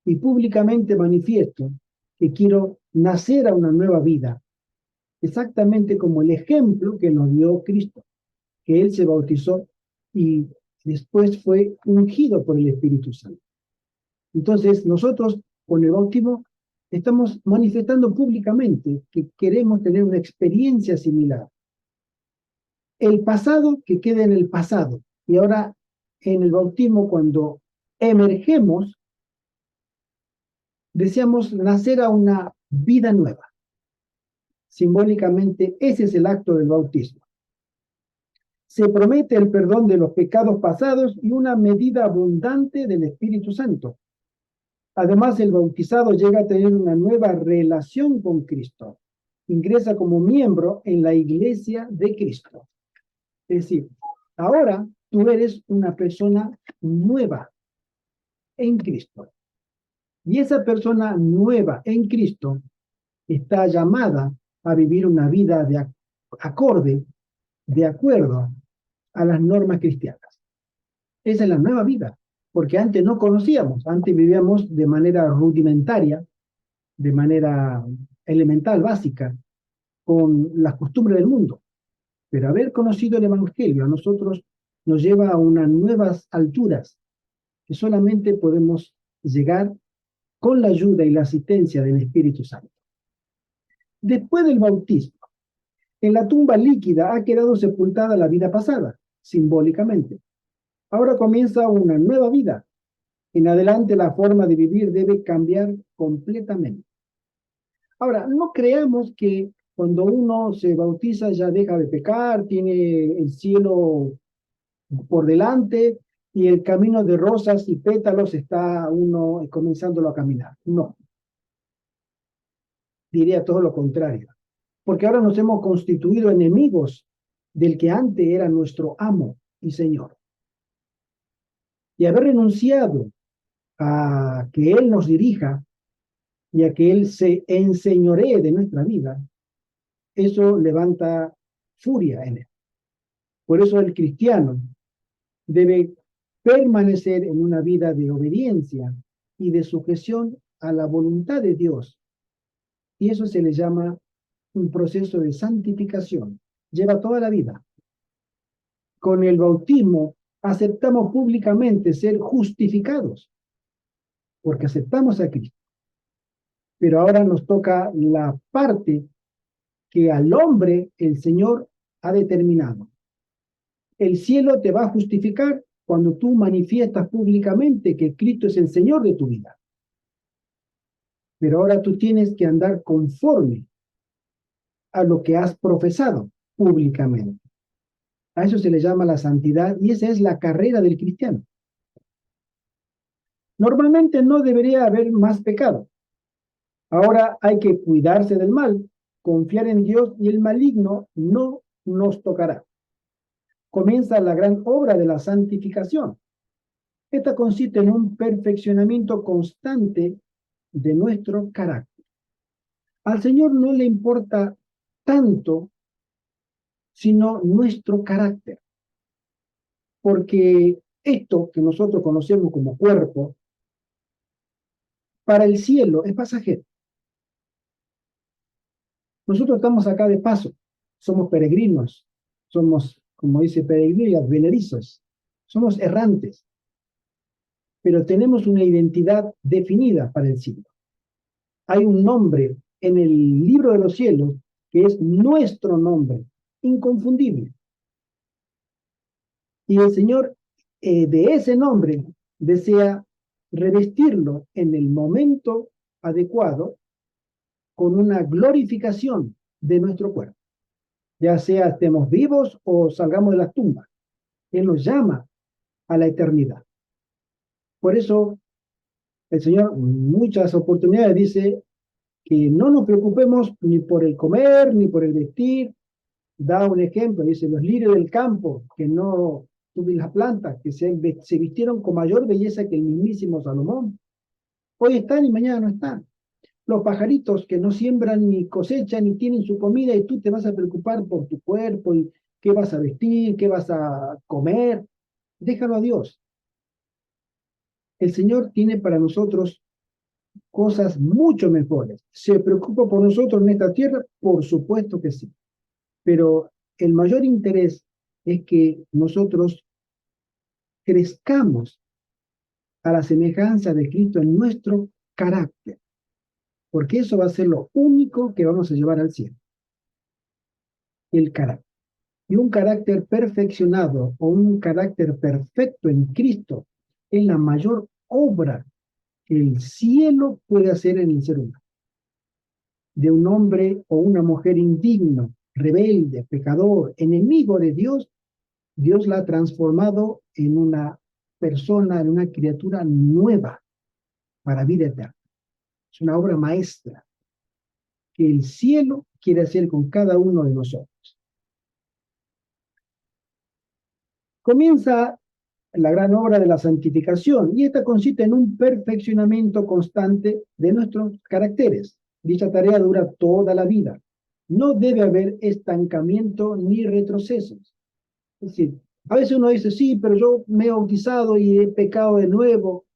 y públicamente manifiesto que quiero nacer a una nueva vida, exactamente como el ejemplo que nos dio Cristo, que Él se bautizó y después fue ungido por el Espíritu Santo. Entonces, nosotros con el bautismo estamos manifestando públicamente que queremos tener una experiencia similar. El pasado que quede en el pasado. Y ahora en el bautismo, cuando emergemos, deseamos nacer a una vida nueva. Simbólicamente, ese es el acto del bautismo. Se promete el perdón de los pecados pasados y una medida abundante del Espíritu Santo. Además, el bautizado llega a tener una nueva relación con Cristo. Ingresa como miembro en la iglesia de Cristo. Es decir, ahora tú eres una persona nueva en Cristo. Y esa persona nueva en Cristo está llamada a vivir una vida de acuerdo a las normas cristianas. Esa es la nueva vida, porque antes no conocíamos, antes vivíamos de manera rudimentaria, de manera elemental, básica, con las costumbres del mundo. Pero haber conocido el Evangelio a nosotros nos lleva a unas nuevas alturas que solamente podemos llegar con la ayuda y la asistencia del Espíritu Santo. Después del bautismo, en la tumba líquida ha quedado sepultada la vida pasada, simbólicamente. Ahora comienza una nueva vida. En adelante la forma de vivir debe cambiar completamente. Ahora, no creamos que cuando uno se bautiza ya deja de pecar, tiene el cielo por delante y el camino de rosas y pétalos está uno comenzándolo a caminar. No. Diría todo lo contrario. Porque ahora nos hemos constituido enemigos del que antes era nuestro amo y Señor. Y haber renunciado a que Él nos dirija y a que Él se enseñoree de nuestra vida, eso levanta furia en Él. Por eso el cristiano debe permanecer en una vida de obediencia y de sujeción a la voluntad de Dios. Y eso se le llama un proceso de santificación. Lleva toda la vida. Con el bautismo aceptamos públicamente ser justificados, porque aceptamos a Cristo. Pero ahora nos toca la parte que al hombre el Señor ha determinado. El cielo te va a justificar cuando tú manifiestas públicamente que Cristo es el Señor de tu vida. Pero ahora tú tienes que andar conforme a lo que has profesado públicamente. A eso se le llama la santidad y esa es la carrera del cristiano. Normalmente no debería haber más pecado. Ahora hay que cuidarse del mal, confiar en Dios y el maligno no nos tocará. Comienza la gran obra de la santificación. Esta consiste en un perfeccionamiento constante de nuestro carácter. Al Señor no le importa tanto sino nuestro carácter. Porque esto que nosotros conocemos como cuerpo, para el cielo es pasajero. Nosotros estamos acá de paso, somos peregrinos, somos, como dice peregrinos y advenedizos, somos errantes, pero tenemos una identidad definida para el cielo. Hay un nombre en el libro de los cielos que es nuestro nombre, inconfundible. Y el Señor de ese nombre desea revestirlo en el momento adecuado con una glorificación de nuestro cuerpo, ya sea estemos vivos o salgamos de las tumbas. Él nos llama a la eternidad. Por eso el Señor en muchas oportunidades dice que no nos preocupemos ni por el comer, ni por el vestir. Da un ejemplo, dice, los lirios del campo, que no las plantas, que se vistieron con mayor belleza que el mismísimo Salomón. Hoy están y mañana no están. Los pajaritos que no siembran ni cosechan ni tienen su comida y tú te vas a preocupar por tu cuerpo y qué vas a vestir, qué vas a comer. Déjalo a Dios. El Señor tiene para nosotros cosas mucho mejores. ¿Se preocupa por nosotros en esta tierra? Por supuesto que sí. Pero el mayor interés es que nosotros crezcamos a la semejanza de Cristo en nuestro carácter, porque eso va a ser lo único que vamos a llevar al cielo. El carácter. Y un carácter perfeccionado o un carácter perfecto en Cristo es la mayor obra que el cielo puede hacer en el ser humano. De un hombre o una mujer indigno, rebelde, pecador, enemigo de Dios, Dios la ha transformado en una persona, en una criatura nueva para vida eterna. Es una obra maestra que el cielo quiere hacer con cada uno de nosotros. Comienza la gran obra de la santificación y esta consiste en un perfeccionamiento constante de nuestros caracteres. Dicha tarea dura toda la vida. No debe haber estancamiento ni retrocesos. Es decir, A veces uno dice, sí, pero yo me he bautizado y he pecado de nuevo.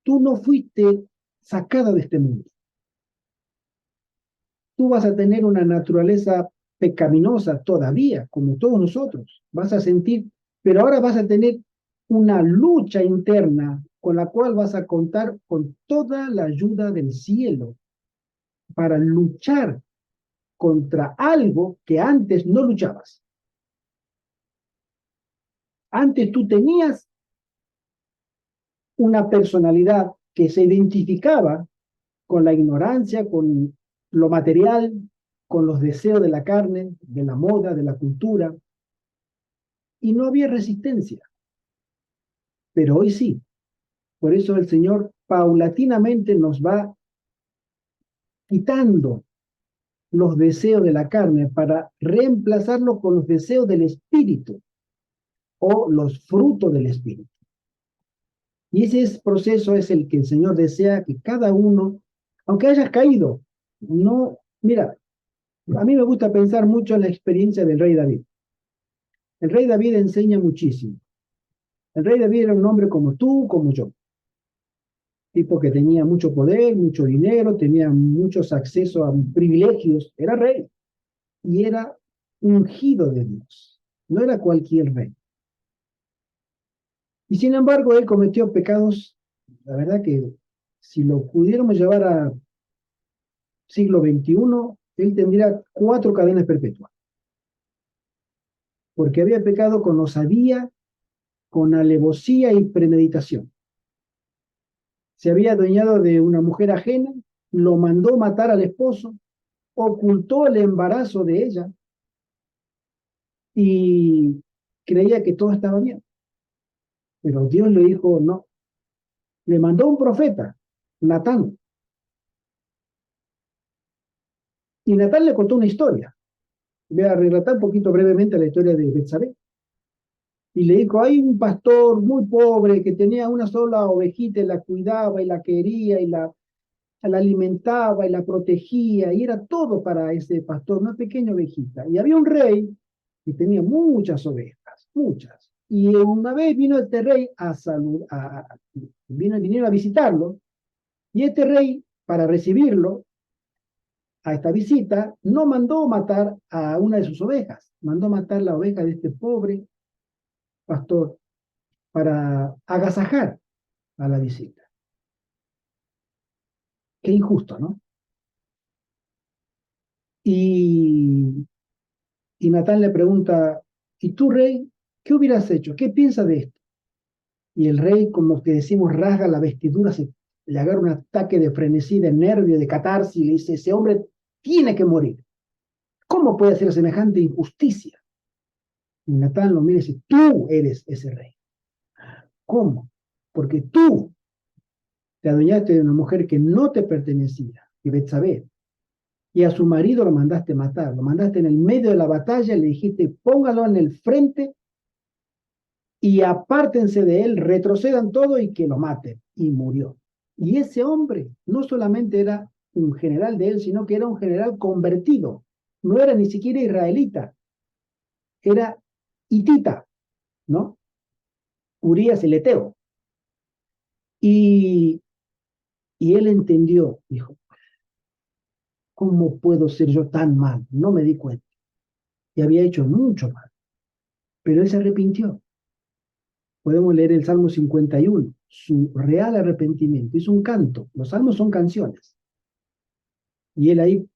Tú no fuiste sacada de este mundo. Tú vas a tener una naturaleza pecaminosa todavía, como todos nosotros. Vas a sentir, pero ahora vas a tener una lucha interna con la cual vas a contar con toda la ayuda del cielo para luchar contra algo que antes no luchabas. Antes tú tenías una personalidad que se identificaba con la ignorancia, con lo material, con los deseos de la carne, de la moda, de la cultura, y no había resistencia. Pero hoy sí. Por eso el Señor paulatinamente nos va quitando los deseos de la carne para reemplazarlo con los deseos del espíritu o los frutos del espíritu. Y ese proceso es el que el Señor desea que cada uno, aunque hayas caído, no, mira, a mí me gusta pensar mucho en la experiencia del rey David. El rey David enseña muchísimo. El rey David era un hombre como tú, como yo. Tipo que tenía mucho poder, mucho dinero, tenía muchos accesos a privilegios. Era rey y era ungido de Dios. No era cualquier rey. Y sin embargo, él cometió pecados, la verdad que si lo pudiéramos llevar a siglo XXI, él tendría 4 cadenas perpetuas. Porque había pecado con osadía, con alevosía y premeditación. Se había adueñado de una mujer ajena, lo mandó matar al esposo, ocultó el embarazo de ella y creía que todo estaba bien. Pero Dios le dijo no. Le mandó un profeta, Natán. Y Natán le contó una historia. Voy a relatar un poquito brevemente la historia de Betsabé. Y le dijo, hay un pastor muy pobre que tenía una sola ovejita y la cuidaba y la quería y la alimentaba y la protegía y era todo para ese pastor, una pequeña ovejita. Y había un rey que tenía muchas ovejas, muchas. Y una vez vino este rey vinieron a visitarlo y este rey, para recibirlo a esta visita, no mandó matar a una de sus ovejas, mandó matar la oveja de este pobre pastor para agasajar a la visita. Qué injusto, ¿no? Y, y Natán le pregunta, ¿y tú, rey, qué hubieras hecho? ¿Qué piensas de esto? Y el rey, como que decimos, rasga la vestidura, le agarra un ataque de frenesí, de nervio, de catarsis, y le dice, ese hombre tiene que morir. ¿Cómo puede hacer semejante injusticia? Y Natán lo mira y dice, tú eres ese rey. ¿Cómo? Porque tú te adueñaste de una mujer que no te pertenecía, y Betsabé, y a su marido lo mandaste matar, lo mandaste en el medio de la batalla, le dijiste, póngalo en el frente y apártense de él, retrocedan todo y que lo maten. Y murió. Y ese hombre no solamente era un general de él, sino que era un general convertido. No era ni siquiera israelita, era hitita, ¿no? Urías el Eteo. Y, y él entendió, dijo, ¿cómo puedo ser yo tan mal? No me di cuenta. Y había hecho mucho mal. Pero él se arrepintió. Podemos leer el Salmo 51, su real arrepentimiento. Es un canto. Los salmos son canciones. Y él ahí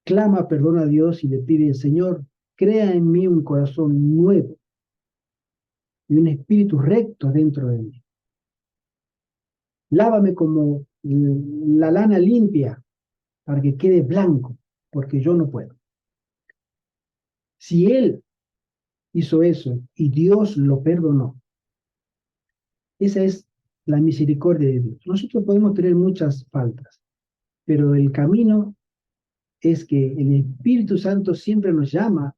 clama perdón a Dios y le pide, Señor, crea en mí un corazón nuevo y un espíritu recto dentro de mí. Lávame como la lana limpia para que quede blanco, porque yo no puedo. Si él hizo eso y Dios lo perdonó, esa es la misericordia de Dios. Nosotros podemos tener muchas faltas, pero el camino es que el Espíritu Santo siempre nos llama,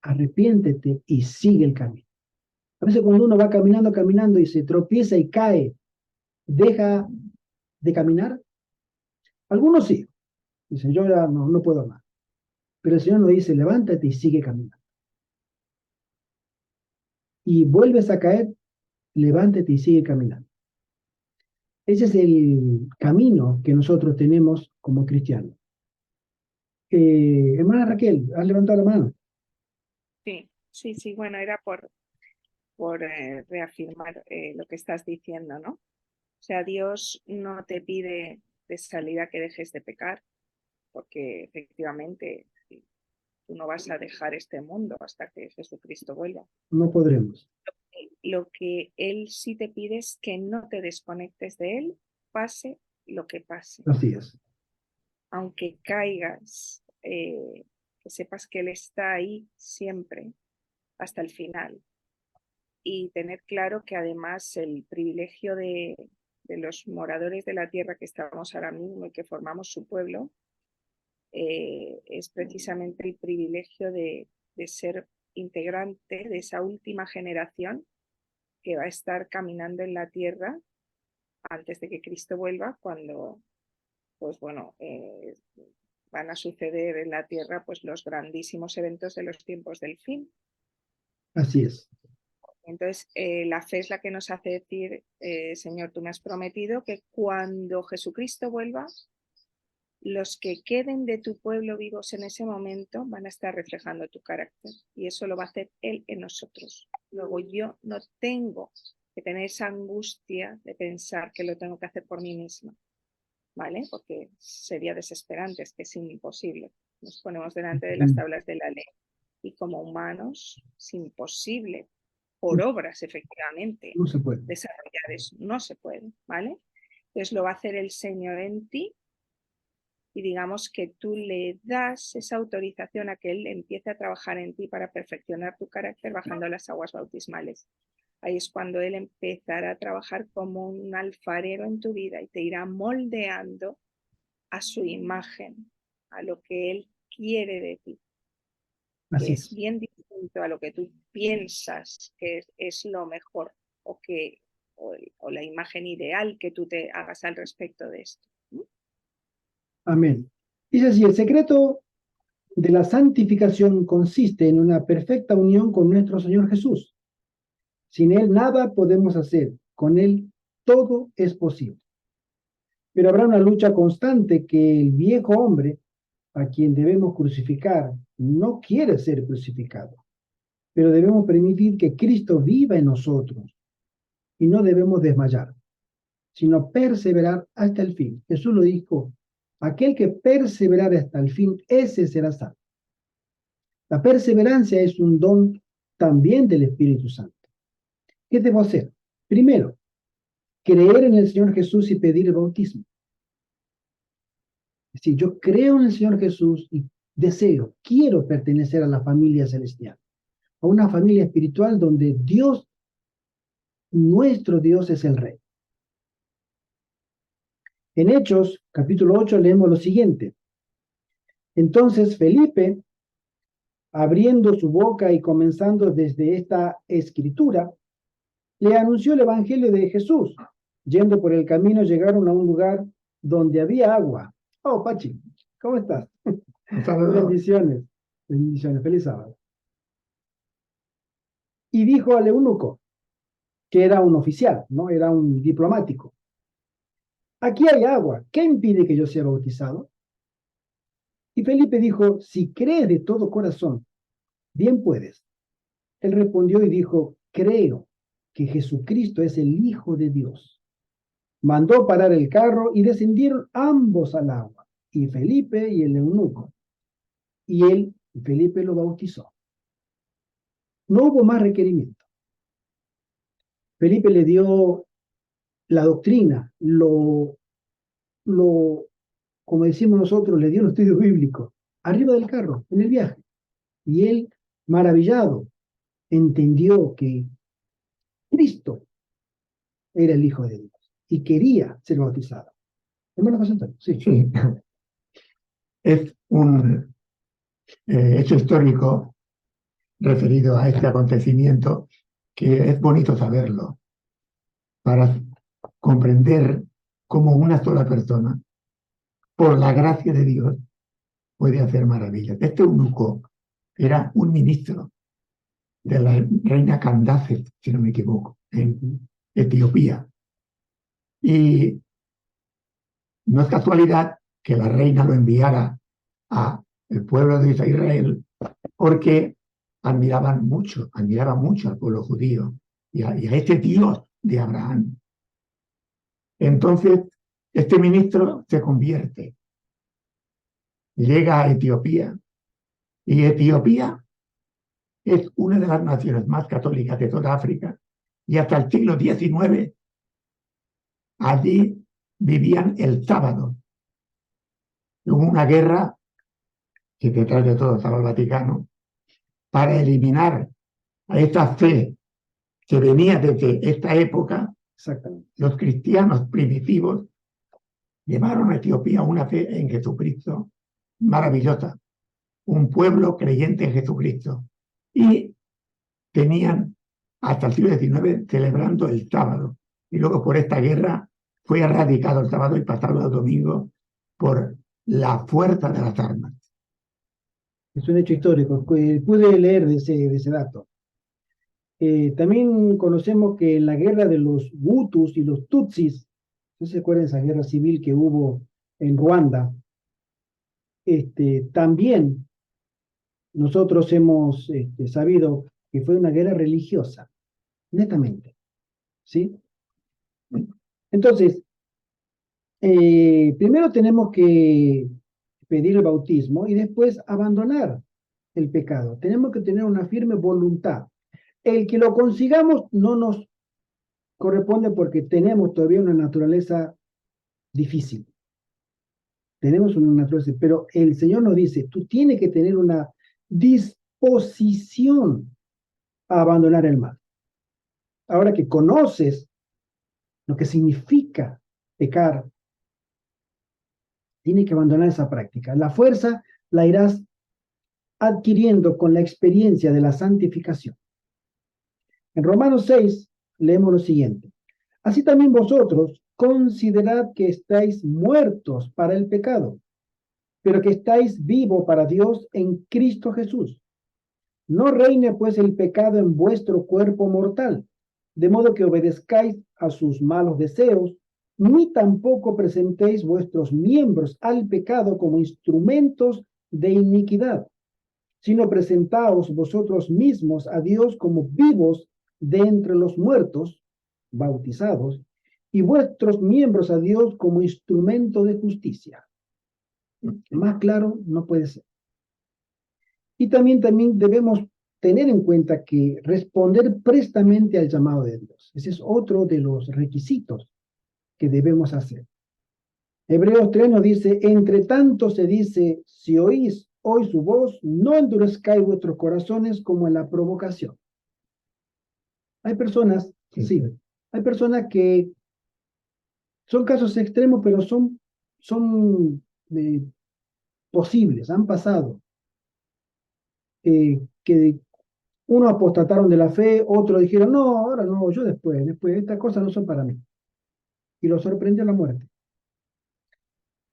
arrepiéntete y sigue el camino. A veces cuando uno va caminando, caminando y se tropieza y cae, deja de caminar. Algunos sí, dicen, yo ya no puedo más. Pero el Señor nos dice, levántate y sigue caminando. y vuelves a caer, levántate y sigue caminando. Ese es el camino que nosotros tenemos como cristianos. Hermana Raquel, has levantado la mano. Sí, bueno, era por reafirmar lo que estás diciendo, ¿no? O sea, Dios no te pide de salida que dejes de pecar, porque efectivamente tú no vas a dejar este mundo hasta que Jesucristo vuelva. No podremos. Lo que Él sí te pide es que no te desconectes de Él, pase lo que pase. Así es. Aunque caigas, que sepas que Él está ahí siempre, hasta el final. Y tener claro que además el privilegio de los moradores de la tierra que estamos ahora mismo y que formamos su pueblo, es precisamente el privilegio de ser integrante de esa última generación que va a estar caminando en la tierra antes de que Cristo vuelva, cuando pues bueno, van a suceder en la tierra pues los grandísimos eventos de los tiempos del fin. Así es. Entonces, la fe es la que nos hace decir, Señor, tú me has prometido que cuando Jesucristo vuelva, los que queden de tu pueblo vivos en ese momento van a estar reflejando tu carácter, y eso lo va a hacer Él en nosotros. Luego yo no tengo que tener esa angustia de pensar que lo tengo que hacer por mí misma, ¿vale? Porque sería desesperante, es que es imposible. Nos ponemos delante de las tablas de la ley y como humanos es imposible, por obras efectivamente, No se puede. desarrollar eso, no se puede, ¿vale? Entonces lo va a hacer el Señor en ti, y digamos que tú le das esa autorización a que Él empiece a trabajar en ti para perfeccionar tu carácter bajando las aguas bautismales. Ahí es cuando Él empezará a trabajar como un alfarero en tu vida y te irá moldeando a su imagen, a lo que Él quiere de ti, que es bien distinto a lo que tú piensas que es lo mejor o la imagen ideal que tú te hagas al respecto de esto. Amén. Dice así, el secreto de la santificación consiste en una perfecta unión con nuestro Señor Jesús. Sin Él nada podemos hacer, con Él todo es posible. Pero habrá una lucha constante que el viejo hombre, a quien debemos crucificar, no quiere ser crucificado. Pero debemos permitir que Cristo viva en nosotros y no debemos desmayar, sino perseverar hasta el fin. Jesús lo dijo, aquel que perseverare hasta el fin, ese será salvo. La perseverancia es un don también del Espíritu Santo. ¿Qué debo hacer? Primero, creer en el Señor Jesús y pedir el bautismo. Es decir, yo creo en el Señor Jesús y deseo, quiero pertenecer a la familia celestial, a una familia espiritual donde Dios, nuestro Dios, es el Rey. En Hechos, capítulo 8, leemos lo siguiente. Entonces Felipe, abriendo su boca y comenzando desde esta escritura, le anunció el evangelio de Jesús. Yendo por el camino, llegaron a un lugar donde había agua. Oh, Pachi, ¿cómo estás? Bendiciones, bendiciones, feliz sábado. Y dijo al eunuco, que era un oficial, ¿no? Era un diplomático. Aquí hay agua, ¿qué impide que yo sea bautizado? Y Felipe dijo, si crees de todo corazón, bien puedes. Él respondió y dijo, creo que Jesucristo es el Hijo de Dios. Mandó parar el carro y descendieron ambos al agua, y Felipe y el eunuco. Y Felipe lo bautizó. No hubo más requerimiento. Felipe le dio la doctrina, como decimos nosotros, le dio el estudio bíblico, arriba del carro, en el viaje. Y él, maravillado, entendió que Cristo era el Hijo de Dios y quería ser bautizado. Hermano José Antonio, sí. Sí. Es un hecho histórico referido a este acontecimiento que es bonito saberlo para comprender cómo una sola persona, por la gracia de Dios, puede hacer maravillas. Este eunuco era un ministro de la reina Candace, si no me equivoco, en Etiopía. Y no es casualidad que la reina lo enviara a el pueblo de Israel, porque admiraba mucho al pueblo judío y a este Dios de Abraham. Entonces, este ministro se convierte, llega a Etiopía, y Etiopía es una de las naciones más católicas de toda África, y hasta el siglo XIX allí vivían el sábado. Hubo una guerra, que detrás de todo estaba el Vaticano, para eliminar a esta fe que venía desde esta época. Exactamente. Los cristianos primitivos llevaron a Etiopía una fe en Jesucristo maravillosa, un pueblo creyente en Jesucristo, y tenían hasta el siglo XIX celebrando el sábado, y luego por esta guerra fue erradicado el sábado y pasado el domingo por la fuerza de las armas. Es un hecho histórico. Pude leer de ese dato. También conocemos que en la guerra de los Hutus y los Tutsis, ¿no se acuerdan de esa guerra civil que hubo en Ruanda? También nosotros hemos sabido que fue una guerra religiosa, netamente, ¿sí? Entonces, primero tenemos que pedir el bautismo y después abandonar el pecado. Tenemos que tener una firme voluntad. El que lo consigamos no nos corresponde porque tenemos todavía una naturaleza difícil. Tenemos una naturaleza, pero el Señor nos dice, tú tienes que tener una disposición a abandonar el mal. Ahora que conoces lo que significa pecar, tienes que abandonar esa práctica. La fuerza la irás adquiriendo con la experiencia de la santificación. En Romanos 6 leemos lo siguiente. Así también vosotros considerad que estáis muertos para el pecado, pero que estáis vivos para Dios en Cristo Jesús. No reine pues el pecado en vuestro cuerpo mortal, de modo que obedezcáis a sus malos deseos, ni tampoco presentéis vuestros miembros al pecado como instrumentos de iniquidad, sino presentaos vosotros mismos a Dios como vivos de entre los muertos, bautizados, y vuestros miembros a Dios como instrumento de justicia. Más claro no puede ser. Y también debemos tener en cuenta que responder prestamente al llamado de Dios. Ese es otro de los requisitos que debemos hacer. Hebreos 3 nos dice, entre tanto se dice, si oís hoy su voz, no endurezcáis vuestros corazones como en la provocación. Hay personas, sí, hay personas que son casos extremos, pero son posibles, han pasado. Que unos apostataron de la fe, otros dijeron, no, ahora no, yo después, estas cosas no son para mí. Y lo sorprendió la muerte.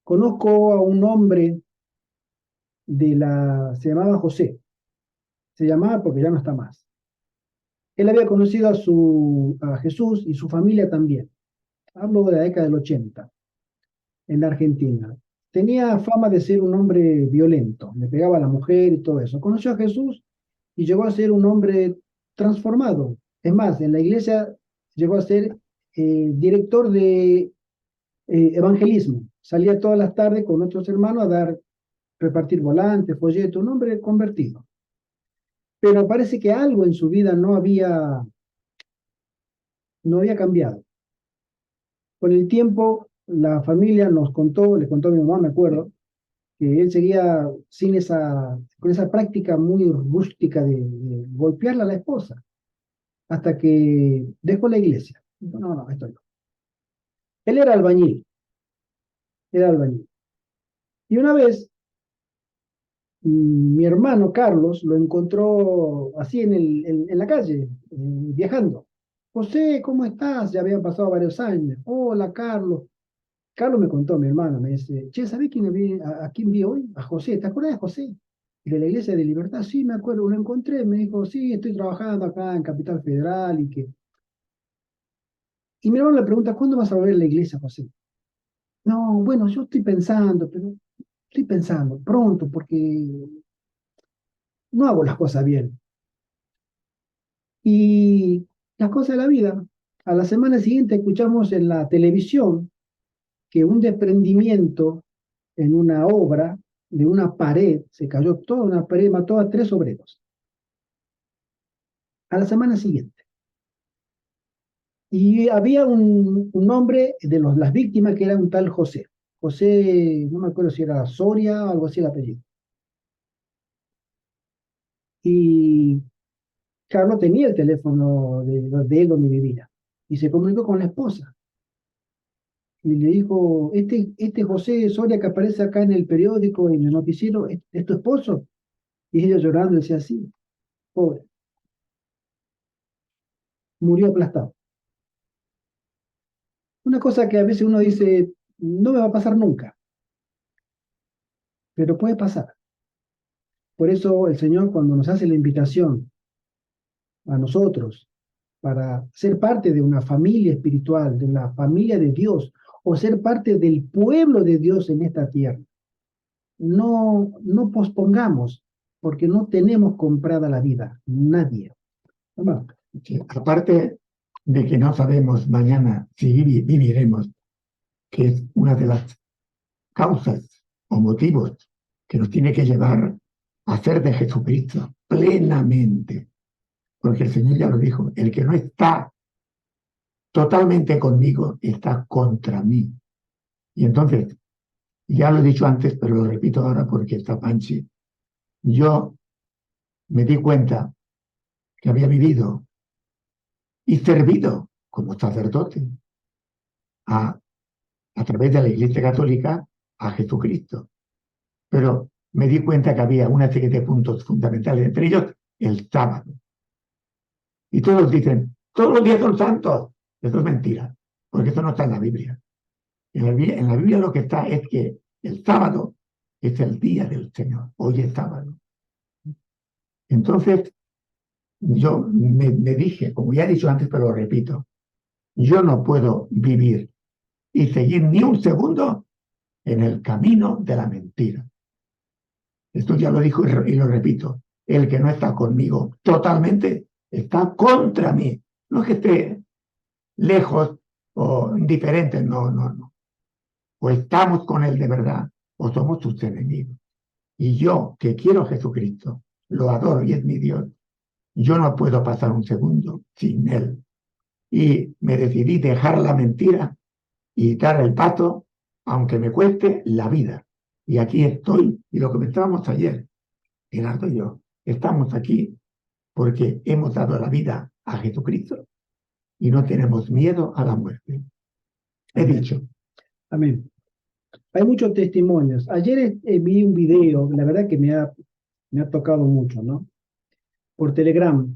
Conozco a un hombre se llamaba José. Se llamaba porque ya no está más. Él había conocido a Jesús y su familia también. Hablo de la década del 80, en la Argentina. Tenía fama de ser un hombre violento, le pegaba a la mujer y todo eso. Conoció a Jesús y llegó a ser un hombre transformado. Es más, en la iglesia llegó a ser director de evangelismo. Salía todas las tardes con otros hermanos a repartir volantes, folletos, un hombre convertido. Pero parece que algo en su vida no había cambiado. Con el tiempo, la familia le contó a mi mamá, me acuerdo, que él seguía con esa práctica muy rústica de golpearle a la esposa, hasta que dejó la iglesia. Dijo, no, esto no. Él era albañil. Y una vez, mi hermano Carlos lo encontró así en la calle, viajando. José, ¿cómo estás? Ya habían pasado varios años. Hola, Carlos. Carlos me contó, mi hermano, me dice, che, ¿sabés a quién vi hoy? A José, ¿te acuerdas de José? de la Iglesia de Libertad, sí, me acuerdo, lo encontré, me dijo, sí, estoy trabajando acá en Capital Federal y que... Y mi hermano le pregunta, ¿cuándo vas a volver a la iglesia, José? No, bueno, yo estoy pensando, pero estoy pensando pronto porque no hago las cosas bien. Y las cosas de la vida. A la semana siguiente escuchamos en la televisión que un desprendimiento en una obra de una pared, se cayó toda una pared, mató a 3 obreros. A la semana siguiente. Y había un nombre de las víctimas que era un tal José. José, no me acuerdo si era Soria o algo así el apellido. Y Carlos tenía el teléfono de él donde vivía. Y se comunicó con la esposa. Y le dijo, este José Soria que aparece acá en el periódico, en el noticiero, ¿es tu esposo? Y ella llorando decía, sí, pobre, murió aplastado. Una cosa que a veces uno dice, no me va a pasar nunca, pero puede pasar. Por eso el Señor cuando nos hace la invitación a nosotros para ser parte de una familia espiritual, de una familia de Dios, o ser parte del pueblo de Dios en esta tierra, no pospongamos, porque no tenemos comprada la vida, nadie. Vamos. Sí, aparte de que no sabemos mañana si viviremos, que es una de las causas o motivos que nos tiene que llevar a hacer de Jesucristo plenamente. Porque el Señor ya lo dijo, el que no está totalmente conmigo está contra mí. Y entonces, ya lo he dicho antes, pero lo repito ahora porque está Panchi, yo me di cuenta que había vivido y servido como sacerdote a, a través de la Iglesia Católica a Jesucristo. Pero me di cuenta que había una serie de puntos fundamentales, entre ellos el sábado. Y todos dicen, todos los días son santos. Eso es mentira, porque eso no está en la Biblia. En la Biblia lo que está es que el sábado es el día del Señor. Hoy es sábado. Entonces, yo me dije, como ya he dicho antes, pero lo repito, yo no puedo vivir y seguir ni un segundo en el camino de la mentira. Esto ya lo dijo y lo repito. El que no está conmigo totalmente está contra mí. No es que esté lejos o indiferente, no. O estamos con él de verdad o somos sus enemigos. Y yo, que quiero a Jesucristo, lo adoro y es mi Dios, yo no puedo pasar un segundo sin él. Y me decidí dejar la mentira y dar el paso, aunque me cueste la vida. Y aquí estoy, y lo que comentábamos ayer, Gerardo y yo, estamos aquí porque hemos dado la vida a Jesucristo y no tenemos miedo a la muerte. He Amén. dicho. Amén. Hay muchos testimonios. Ayer vi un video, la verdad que me ha tocado mucho, ¿no? Por Telegram.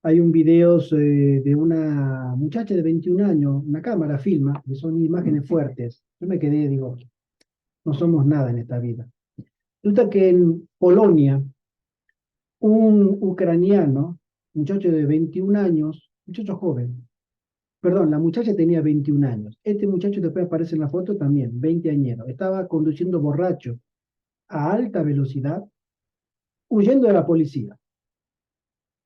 Hay un video de una muchacha de 21 años, una cámara filma, y son imágenes fuertes. Yo me quedé, digo, no somos nada en esta vida. Resulta que en Polonia, un ucraniano, muchacho de 21 años, muchacho joven, perdón, la muchacha tenía 21 años. Este muchacho después aparece en la foto también, 20 añeros. Estaba conduciendo borracho a alta velocidad, huyendo de la policía.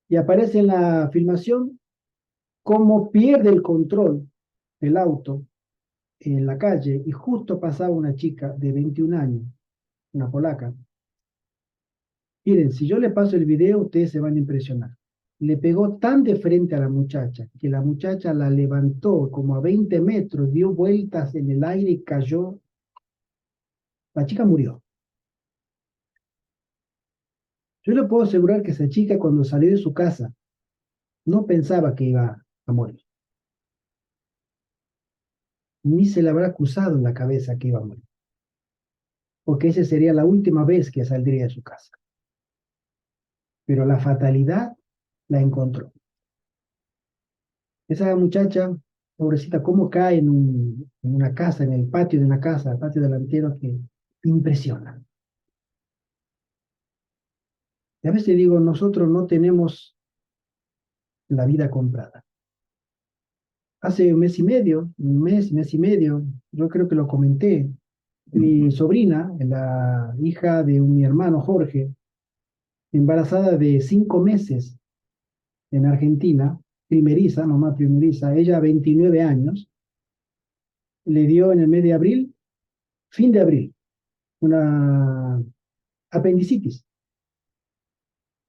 Y aparece en la filmación cómo pierde el control del auto en la calle y justo pasaba una chica de 21 años, una polaca. Miren, si yo le paso el video, ustedes se van a impresionar. Le pegó tan de frente a la muchacha que la muchacha la levantó como a 20 metros, dio vueltas en el aire y cayó. La chica murió. Yo le puedo asegurar que esa chica cuando salió de su casa no pensaba que iba a morir. Ni se le habrá cruzado en la cabeza que iba a morir. Porque esa sería la última vez que saldría de su casa. Pero la fatalidad la encontró. Esa muchacha, pobrecita, cómo cae en una casa, en el patio de una casa, el patio delantero, que impresiona. Y a veces digo, nosotros no tenemos la vida comprada. Hace un mes y medio, yo creo que lo comenté, mi sobrina, la hija de mi hermano Jorge, embarazada de 5 meses en Argentina, primeriza, mamá primeriza, ella 29 años, le dio en el mes de abril, fin de abril, una apendicitis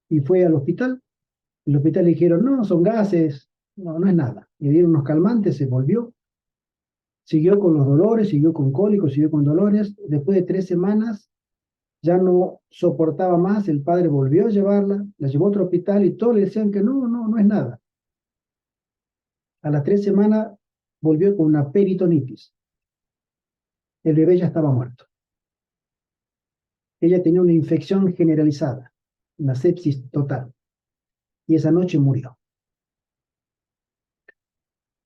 y fue al hospital. En el hospital le dijeron, no, son gases, no, no es nada. Le dieron unos calmantes, se volvió, siguió con los dolores, siguió con cólicos, siguió con dolores. Después de 3 semanas ya no soportaba más, el padre volvió a llevarla, la llevó a otro hospital y todos le decían que no, no, no es nada. A las 3 semanas volvió con una peritonitis. El bebé ya estaba muerto. Ella tenía una infección generalizada, una sepsis total, y esa noche murió.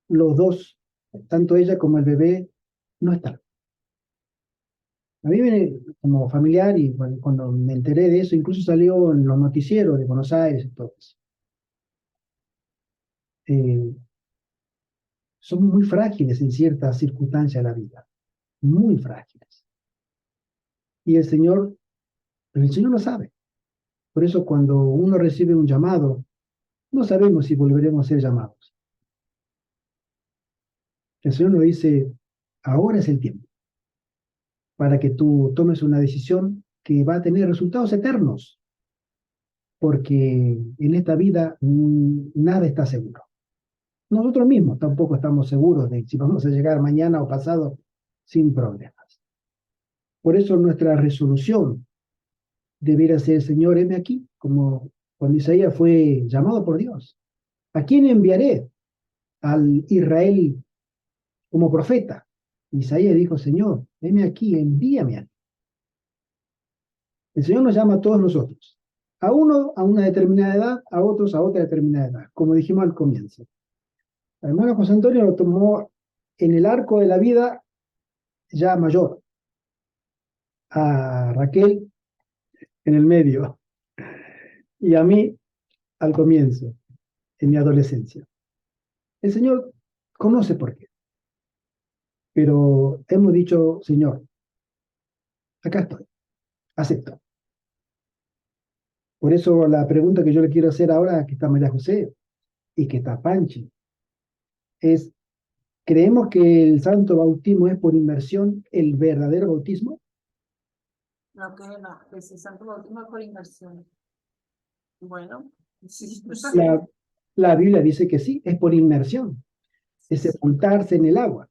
Los dos, tanto ella como el bebé, no están. A mí, como familiar, y bueno, cuando me enteré de eso, incluso salió en los noticieros de Buenos Aires y todo eso. Son muy frágiles en ciertas circunstancias de la vida, muy frágiles. Y el Señor lo sabe. Por eso cuando uno recibe un llamado, no sabemos si volveremos a ser llamados. El Señor nos dice, ahora es el tiempo para que tú tomes una decisión que va a tener resultados eternos, porque en esta vida nada está seguro. Nosotros mismos tampoco estamos seguros de si vamos a llegar mañana o pasado sin problemas. Por eso nuestra resolución debiera ser, Señor, heme aquí, como cuando Isaías fue llamado por Dios. ¿A quién enviaré? Al Israel como profeta. Isaías dijo, Señor, heme aquí, envíame a mí. El Señor nos llama a todos nosotros. A uno a una determinada edad, a otros a otra determinada edad, como dijimos al comienzo. El hermano José Antonio lo tomó en el arco de la vida ya mayor. A Raquel en el medio. Y a mí al comienzo, en mi adolescencia. El Señor conoce por qué. Pero hemos dicho, Señor, acá estoy, acepto. Por eso la pregunta que yo le quiero hacer ahora, que está María José y que está Panchi, es, ¿creemos que el santo bautismo es por inmersión el verdadero bautismo? No, que si santo bautismo es por inmersión. Bueno, sí, La Biblia dice que sí, es por inmersión, es sepultarse en el agua.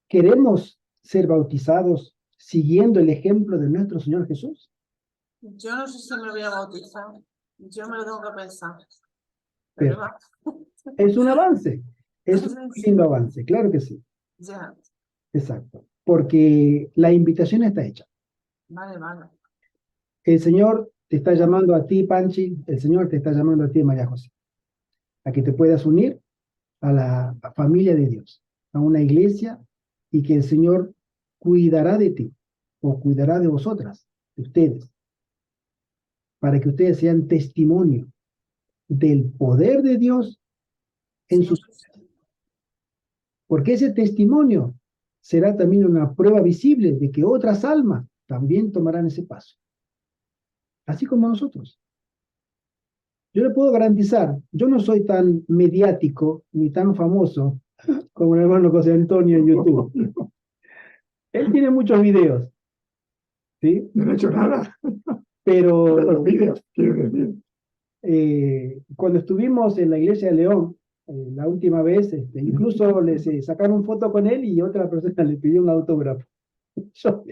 ¿Queremos ser bautizados siguiendo el ejemplo de nuestro Señor Jesús? Yo no sé si me voy a bautizar. Yo me lo tengo que pensar. Pero es un avance, es un lindo avance, claro que sí. Ya. Exacto, porque la invitación está hecha. Vale, vale. El Señor te está llamando a ti, Panchi, el Señor te está llamando a ti, María José, a que te puedas unir a la familia de Dios, a una iglesia, y que el Señor cuidará de ti, o cuidará de vosotras, de ustedes, para que ustedes sean testimonio del poder de Dios en sus vidas. Porque ese testimonio será también una prueba visible de que otras almas también tomarán ese paso, así como nosotros. Yo le puedo garantizar, yo no soy tan mediático ni tan famoso como el hermano José Antonio en YouTube. Él tiene muchos videos, ¿sí? No he hecho nada. Pero Los videos, quiero decir. Cuando estuvimos en la iglesia de León, la última vez, incluso les sacaron foto con él y otra persona le pidió un autógrafo. Yo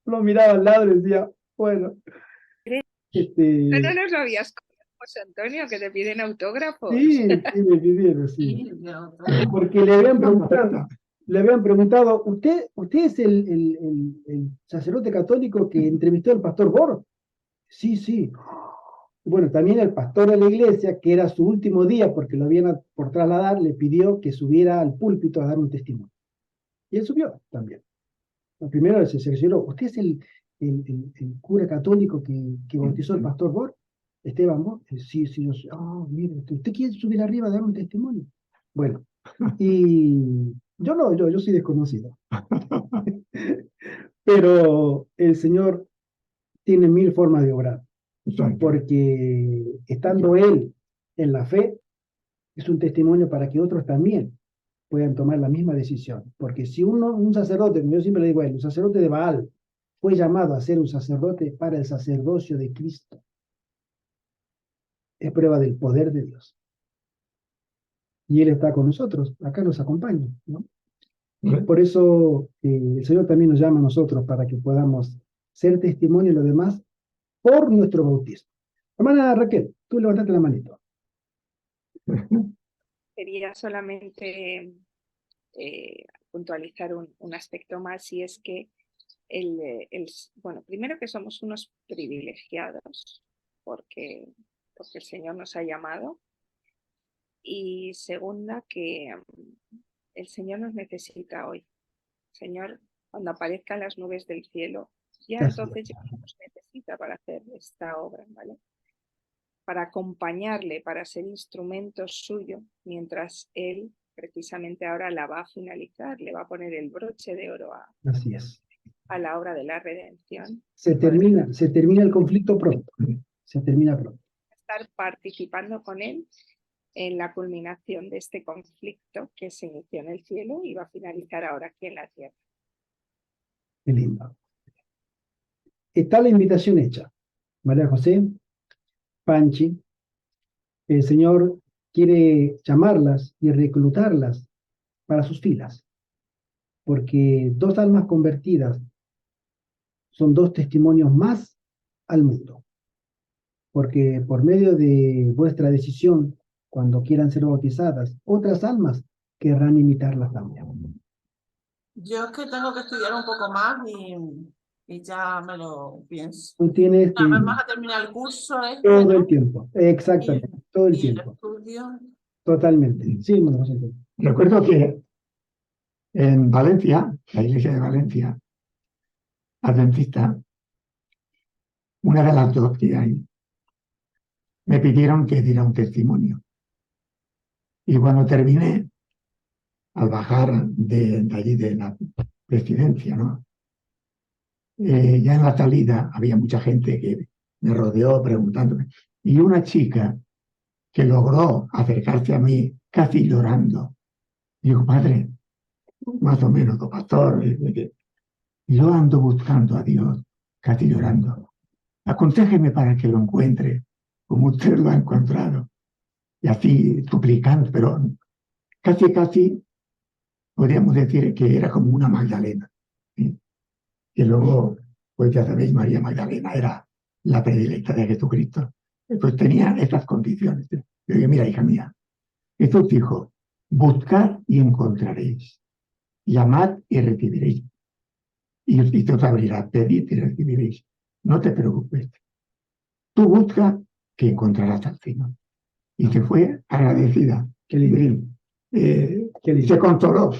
lo miraba al lado y decía, bueno. ¿No nos lo habías contado, José Antonio, que te piden autógrafos? Sí, sí, me pidieron, sí. Porque le habían preguntado, ¿usted es el sacerdote católico que entrevistó al pastor Bor? Sí, sí. Bueno, también el pastor de la iglesia, que era su último día porque lo habían por trasladar, le pidió que subiera al púlpito a dar un testimonio. Y él subió también. Primero se cercioró, ¿usted es el cura católico que bautizó el pastor Bor, Esteban Bor. Sí, sí, mire, ¿usted quiere subir arriba a dar un testimonio? Bueno, y yo no, yo soy desconocido. Pero el Señor tiene mil formas de obrar, porque estando Él en la fe, es un testimonio para que otros también puedan tomar la misma decisión. Porque si un sacerdote, como yo siempre le digo a él, un sacerdote de Baal, fue llamado a ser un sacerdote para el sacerdocio de Cristo, es prueba del poder de Dios. Y Él está con nosotros, acá nos acompaña, ¿no? Por eso el Señor también nos llama a nosotros para que podamos ser testimonio de los demás por nuestro bautismo. Hermana Raquel, tú levantaste la manito. Quería solamente puntualizar un aspecto más, y es que bueno, primero que somos unos privilegiados porque el Señor nos ha llamado, y segunda que el Señor nos necesita hoy. El Señor, cuando aparezcan las nubes del cielo, ya entonces ya nos necesita para hacer esta obra, ¿vale? Para acompañarle, para ser instrumento suyo, mientras Él precisamente ahora la va a finalizar, le va a poner el broche de oro Así es. a la obra de la redención. Se termina el conflicto pronto. Se termina pronto. Estar participando con Él en la culminación de este conflicto que se inició en el cielo y va a finalizar ahora aquí en la tierra. Qué lindo. Está la invitación hecha. María José, Panchi, el Señor quiere llamarlas y reclutarlas para sus filas, porque 2 almas convertidas son 2 testimonios más al mundo, porque por medio de vuestra decisión, cuando quieran ser bautizadas, otras almas querrán imitarlas también. Yo es que tengo que estudiar un poco más y ya me lo pienso. Tú tienes Vamos a terminar el curso todo ¿no? el tiempo, exactamente, todo el tiempo. El estudio. Totalmente. Sí, bueno, José. Recuerdo que en Valencia, la iglesia de Valencia, adventista, una de las 2 que hay, me pidieron que diera un testimonio. Y cuando terminé, al bajar de allí de la presidencia, ¿no? Ya en la salida había mucha gente que me rodeó preguntándome. Y una chica que logró acercarse a mí casi llorando. Digo, padre, más o menos, pastor, yo ando buscando a Dios, casi llorando. Aconséjeme para que lo encuentre, como usted lo ha encontrado. Y así suplicando, pero casi podríamos decir que era como una Magdalena. ¿Sí? Que luego, pues ya sabéis, María Magdalena era la predilecta de Jesucristo. Pues tenía estas condiciones. Yo digo, mira, hija mía, Jesús dijo, buscad y encontraréis, llamad y recibiréis. Y te os abrirá, pedid y recibiréis. No te preocupes. Tú busca que encontrarás al Señor. Y se fue agradecida. Qué lindo. Se consoló.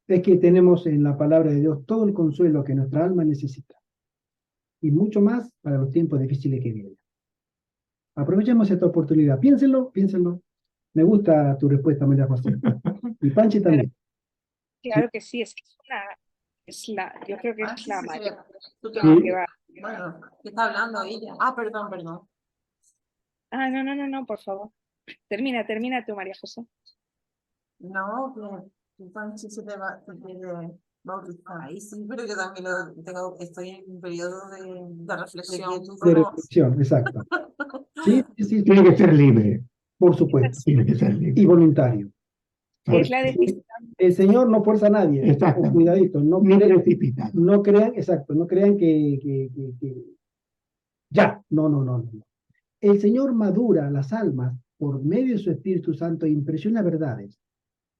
Es que tenemos en la palabra de Dios todo el consuelo que nuestra alma necesita. Y mucho más para los tiempos difíciles que vienen. Aprovechemos esta oportunidad. Piénsenlo. Me gusta tu respuesta, María José. Y Panchi también. Claro que sí, es que yo creo que es la mayor. Bueno, ¿qué está hablando ella? Ah, perdón. Ah, no, por favor. Termina tú, María José. No, que Panchi se quiere bautizar. Y sí, pero yo también estoy en un periodo de reflexión. De reflexión, exacto. Sí. Tiene que ser libre. Por supuesto. Tiene que ser libre. Y voluntario. Es la decisión. El Señor no fuerza a nadie. Exacto. Cuidadito. No crean, exacto. No crean que ya. No. El Señor madura las almas por medio de su Espíritu Santo e impresiona verdades.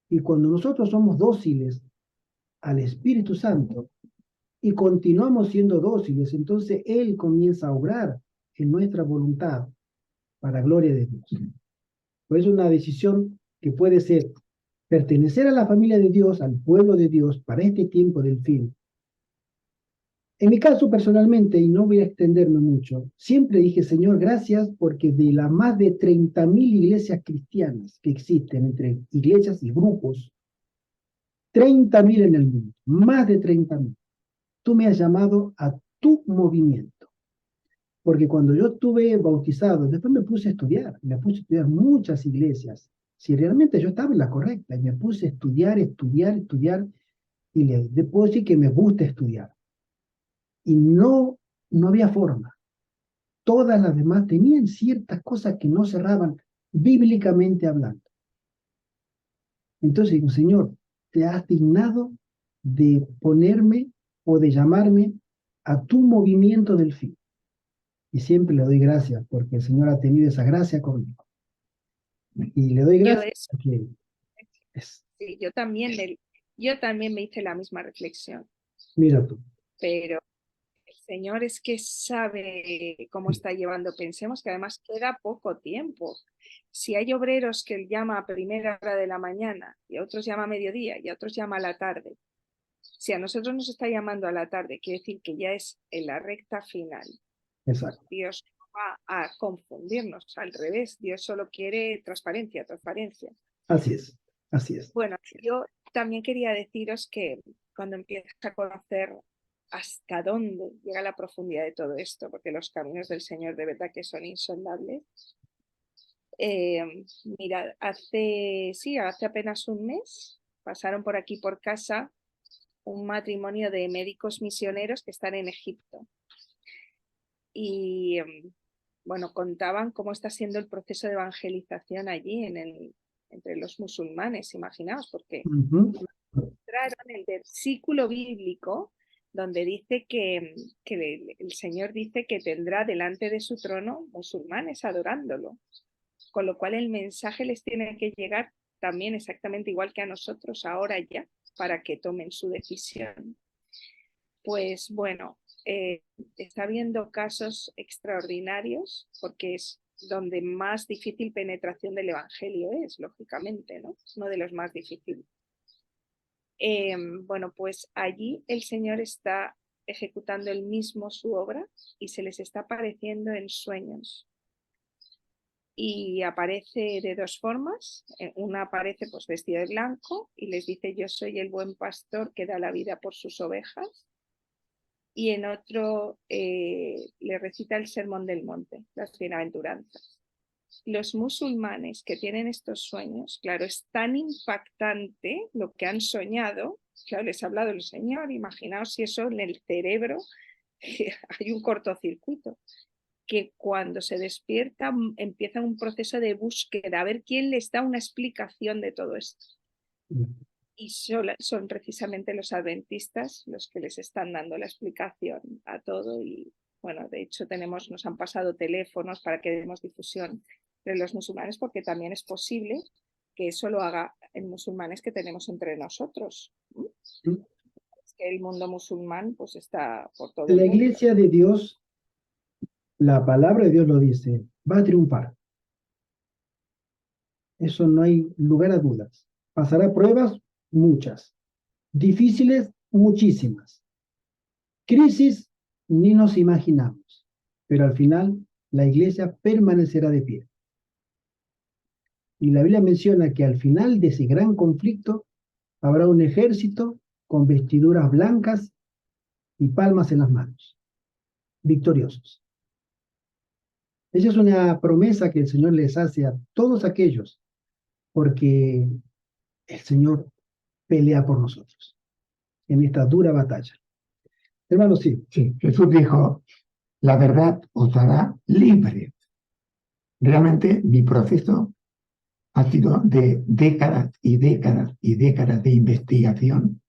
Y cuando nosotros somos dóciles al Espíritu Santo y continuamos siendo dóciles, entonces Él comienza a obrar en nuestra voluntad para gloria de Dios. Pues es una decisión que puede ser pertenecer a la familia de Dios, al pueblo de Dios, para este tiempo del fin, En mi caso, personalmente, y no voy a extenderme mucho, siempre dije, Señor, gracias, porque de las más de 30.000 iglesias cristianas que existen, entre iglesias y grupos, 30.000 en el mundo, más de 30.000, tú me has llamado a tu movimiento. Porque cuando yo estuve bautizado, después me puse a estudiar muchas iglesias. Si realmente yo estaba en la correcta, y me puse a estudiar, y le puedo decir que me gusta estudiar. Y no había forma. Todas las demás tenían ciertas cosas que no cerraban bíblicamente hablando. Entonces digo, Señor, te has dignado de ponerme o de llamarme a tu movimiento del fin. Y siempre le doy gracias porque el Señor ha tenido esa gracia conmigo. Y le doy gracias porque sí, yo también me hice la misma reflexión, mira tú. pero el Señor es que sabe cómo está llevando. Pensemos que además queda poco tiempo. Si hay obreros que él llama a primera hora de la mañana y a otros llama a mediodía y a otros llama a la tarde, si a nosotros nos está llamando a la tarde, quiere decir que ya es en la recta final. Exacto. Dios no va a confundirnos, al revés, Dios solo quiere transparencia. Así es, así es. Bueno, yo también quería deciros que cuando empiezas a conocer hasta dónde llega la profundidad de todo esto, porque los caminos del Señor de verdad que son insondables. Mirad, hace apenas un mes pasaron por aquí por casa un matrimonio de médicos misioneros que están en Egipto. Y bueno, contaban cómo está siendo el proceso de evangelización allí entre los musulmanes, imaginaos, porque encontraron el versículo bíblico donde dice que el Señor dice que tendrá delante de su trono musulmanes adorándolo, con lo cual el mensaje les tiene que llegar también exactamente igual que a nosotros ahora ya, para que tomen su decisión. Pues bueno, está habiendo casos extraordinarios porque es donde más difícil penetración del Evangelio es, lógicamente, ¿no? Uno de los más difíciles. Bueno, pues allí el Señor está ejecutando él mismo su obra y se les está apareciendo en sueños. Y aparece de dos formas. Una aparece pues vestido de blanco y les dice: yo soy el buen pastor que da la vida por sus ovejas. Y en otro le recita el Sermón del Monte, las bienaventuranzas. Los musulmanes que tienen estos sueños, claro, es tan impactante lo que han soñado, claro, les ha hablado el Señor, imaginaos si eso en el cerebro hay un cortocircuito, que cuando se despierta empieza un proceso de búsqueda, a ver quién les da una explicación de todo esto. Y son precisamente los adventistas los que les están dando la explicación a todo. Y bueno, de hecho nos han pasado teléfonos para que demos difusión entre los musulmanes, porque también es posible que eso lo haga en musulmanes que tenemos entre nosotros. Es que el mundo musulmán pues está por todo el mundo. La iglesia de Dios, la palabra de Dios lo dice, va a triunfar. Eso no hay lugar a dudas. Pasará pruebas, muchas. Difíciles, muchísimas. Crisis, ni nos imaginamos. Pero al final, la iglesia permanecerá de pie. Y la Biblia menciona que al final de ese gran conflicto habrá un ejército con vestiduras blancas y palmas en las manos, victoriosos. Esa es una promesa que el Señor les hace a todos aquellos, porque el Señor pelea por nosotros en esta dura batalla. Hermano, sí. Sí, Jesús dijo: la verdad os hará libre. Realmente mi proceso ha sido de décadas y décadas y décadas de investigación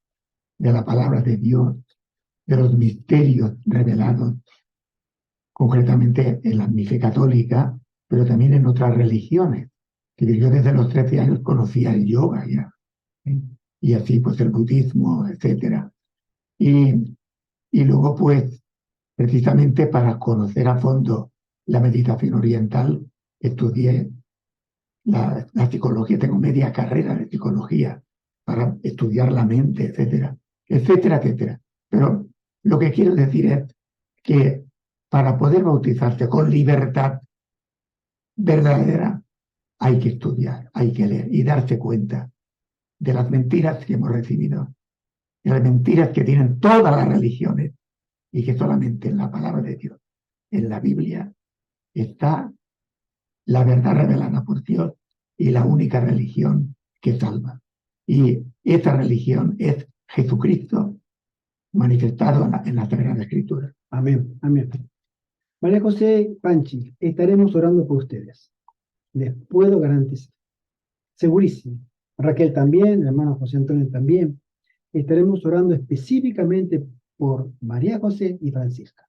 de la palabra de Dios, de los misterios revelados, concretamente en la fe católica, pero también en otras religiones. Yo desde los 13 años conocía el yoga ya, y así pues el budismo, etc. Y luego pues precisamente para conocer a fondo la meditación oriental estudié la psicología, tengo media carrera de psicología para estudiar la mente, etcétera, etcétera, etcétera. Pero Lo que quiero decir es que para poder bautizarse con libertad verdadera hay que estudiar, hay que leer y darse cuenta de las mentiras que hemos recibido, de las mentiras que tienen todas las religiones y que solamente en la palabra de Dios, en la Biblia, está la verdad revelada por Dios y la única religión que salva. Y esa religión es Jesucristo manifestado en la Sagrada Escritura. Amén, amén. María José, Panchi, estaremos orando por ustedes. Les puedo garantizar. Segurísimo. Raquel también, el hermano José Antonio también. Estaremos orando específicamente por María José y Francisca,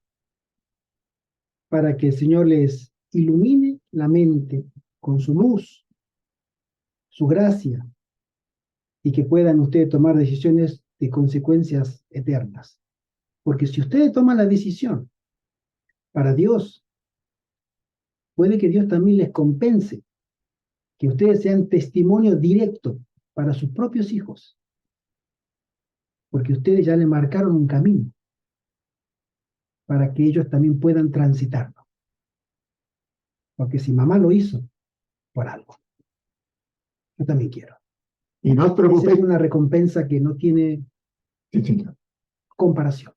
para que el Señor les ilumine la mente con su luz, su gracia, y que puedan ustedes tomar decisiones de consecuencias eternas. Porque si ustedes toman la decisión para Dios, puede que Dios también les compense, que ustedes sean testimonio directo para sus propios hijos, porque ustedes ya le marcaron un camino para que ellos también puedan transitarlo. Porque si mamá lo hizo, por algo. Yo también quiero. Y no os Esa preocupéis. es una recompensa que no tiene Sí, señor. comparación.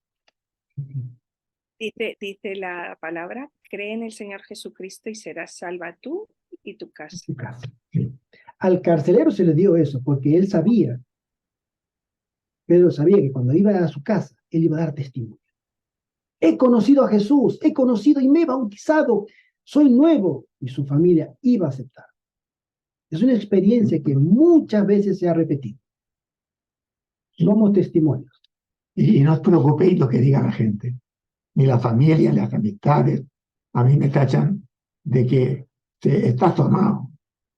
Dice la palabra, cree en el Señor Jesucristo y serás salva tú y tu casa. Su casa. Sí. Al carcelero se le dio eso, porque él sabía, Pedro sabía que cuando iba a su casa, él iba a dar testimonio. He conocido a Jesús, he conocido y me he bautizado, soy nuevo, y su familia iba a aceptar. Es una experiencia que muchas veces se ha repetido. Somos testimonios. Y no os preocupéis lo que diga la gente, ni la familia, ni las amistades. A mí me tachan de que estás zonado.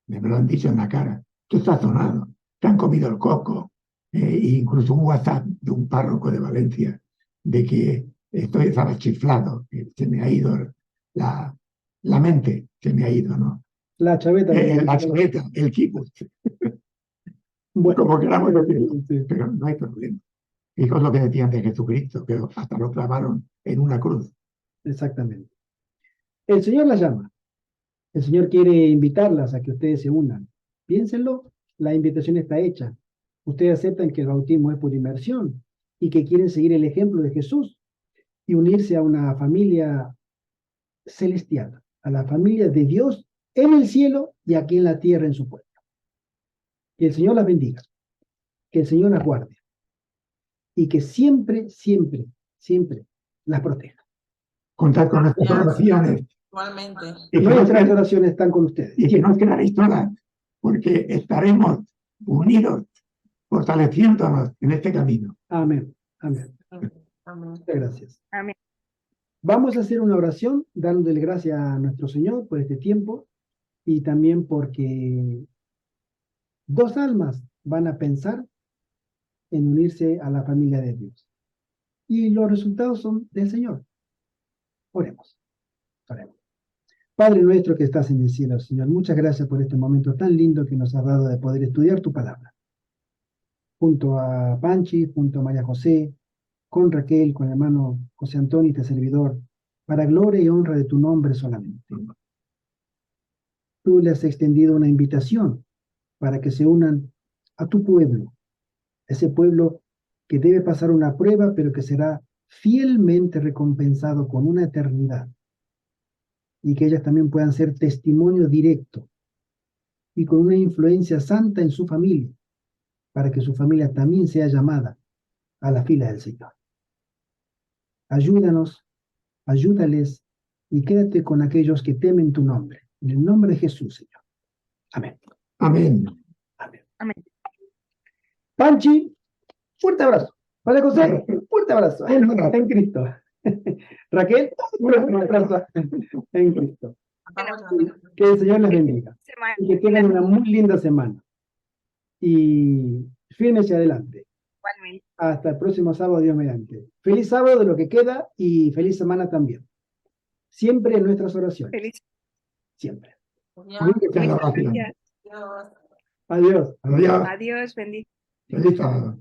Me lo han dicho en la cara. Tú estás zonado. Te han comido el coco. Incluso un WhatsApp de un párroco de Valencia de que estaba chiflado, que se me ha ido la mente, se me ha ido, ¿no? La chaveta. La chaveta, el kibutz, Bueno, como queramos decirlo. sí, Pero no hay problema. Fijaos lo que decían de Jesucristo, que hasta lo clavaron en una cruz. exactamente. El Señor las llama. El Señor quiere invitarlas a que ustedes se unan. Piénsenlo, la invitación está hecha. Ustedes aceptan que el bautismo es por inmersión y que quieren seguir el ejemplo de Jesús y unirse a una familia celestial, a la familia de Dios en el cielo y aquí en la tierra en su pueblo. Que el Señor las bendiga, que el Señor las guarde y que siempre, siempre, siempre las proteja. Contad con nuestras oraciones. Igualmente. Y que no os Nuestras quedéis- oraciones están con ustedes. y que no os quedaréis solas, porque estaremos unidos, fortaleciéndonos en este camino. Amén. Amén. Amén. Muchas gracias. Amén. Vamos a hacer una oración dándole gracias a nuestro Señor por este tiempo y también porque dos almas van a pensar en unirse a la familia de Dios. Y los resultados son del Señor. Oremos. Oremos. Padre nuestro que estás en el cielo, Señor, muchas gracias por este momento tan lindo que nos has dado de poder estudiar tu palabra. Junto a Panchi, junto a María José, con Raquel, con el hermano José Antonio y este servidor, para gloria y honra de tu nombre solamente. Tú le has extendido una invitación para que se unan a tu pueblo, ese pueblo que debe pasar una prueba, pero que será fielmente recompensado con una eternidad, y que ellas también puedan ser testimonio directo y con una influencia santa en su familia, para que su familia también sea llamada a la fila del Señor. Ayúdanos, ayúdales y quédate con aquellos que temen tu nombre. En el nombre de Jesús, Señor. Amén. Amén. Amén. Amén. Panchi, fuerte abrazo. María José, fuerte abrazo. En Cristo. Raquel, fuerte abrazo. En Cristo. Que el Señor les bendiga. Semana. Y que tengan una muy linda semana. Y firmes y adelante. Igualmente. Hasta el próximo sábado, Dios mediante. Feliz sábado de lo que queda y feliz semana también. Siempre en nuestras oraciones. Feliz. Siempre. Muchas Muchas gracias. gracias. Dios. Adiós. Adiós. Adiós, bendiciones. Feliz sábado.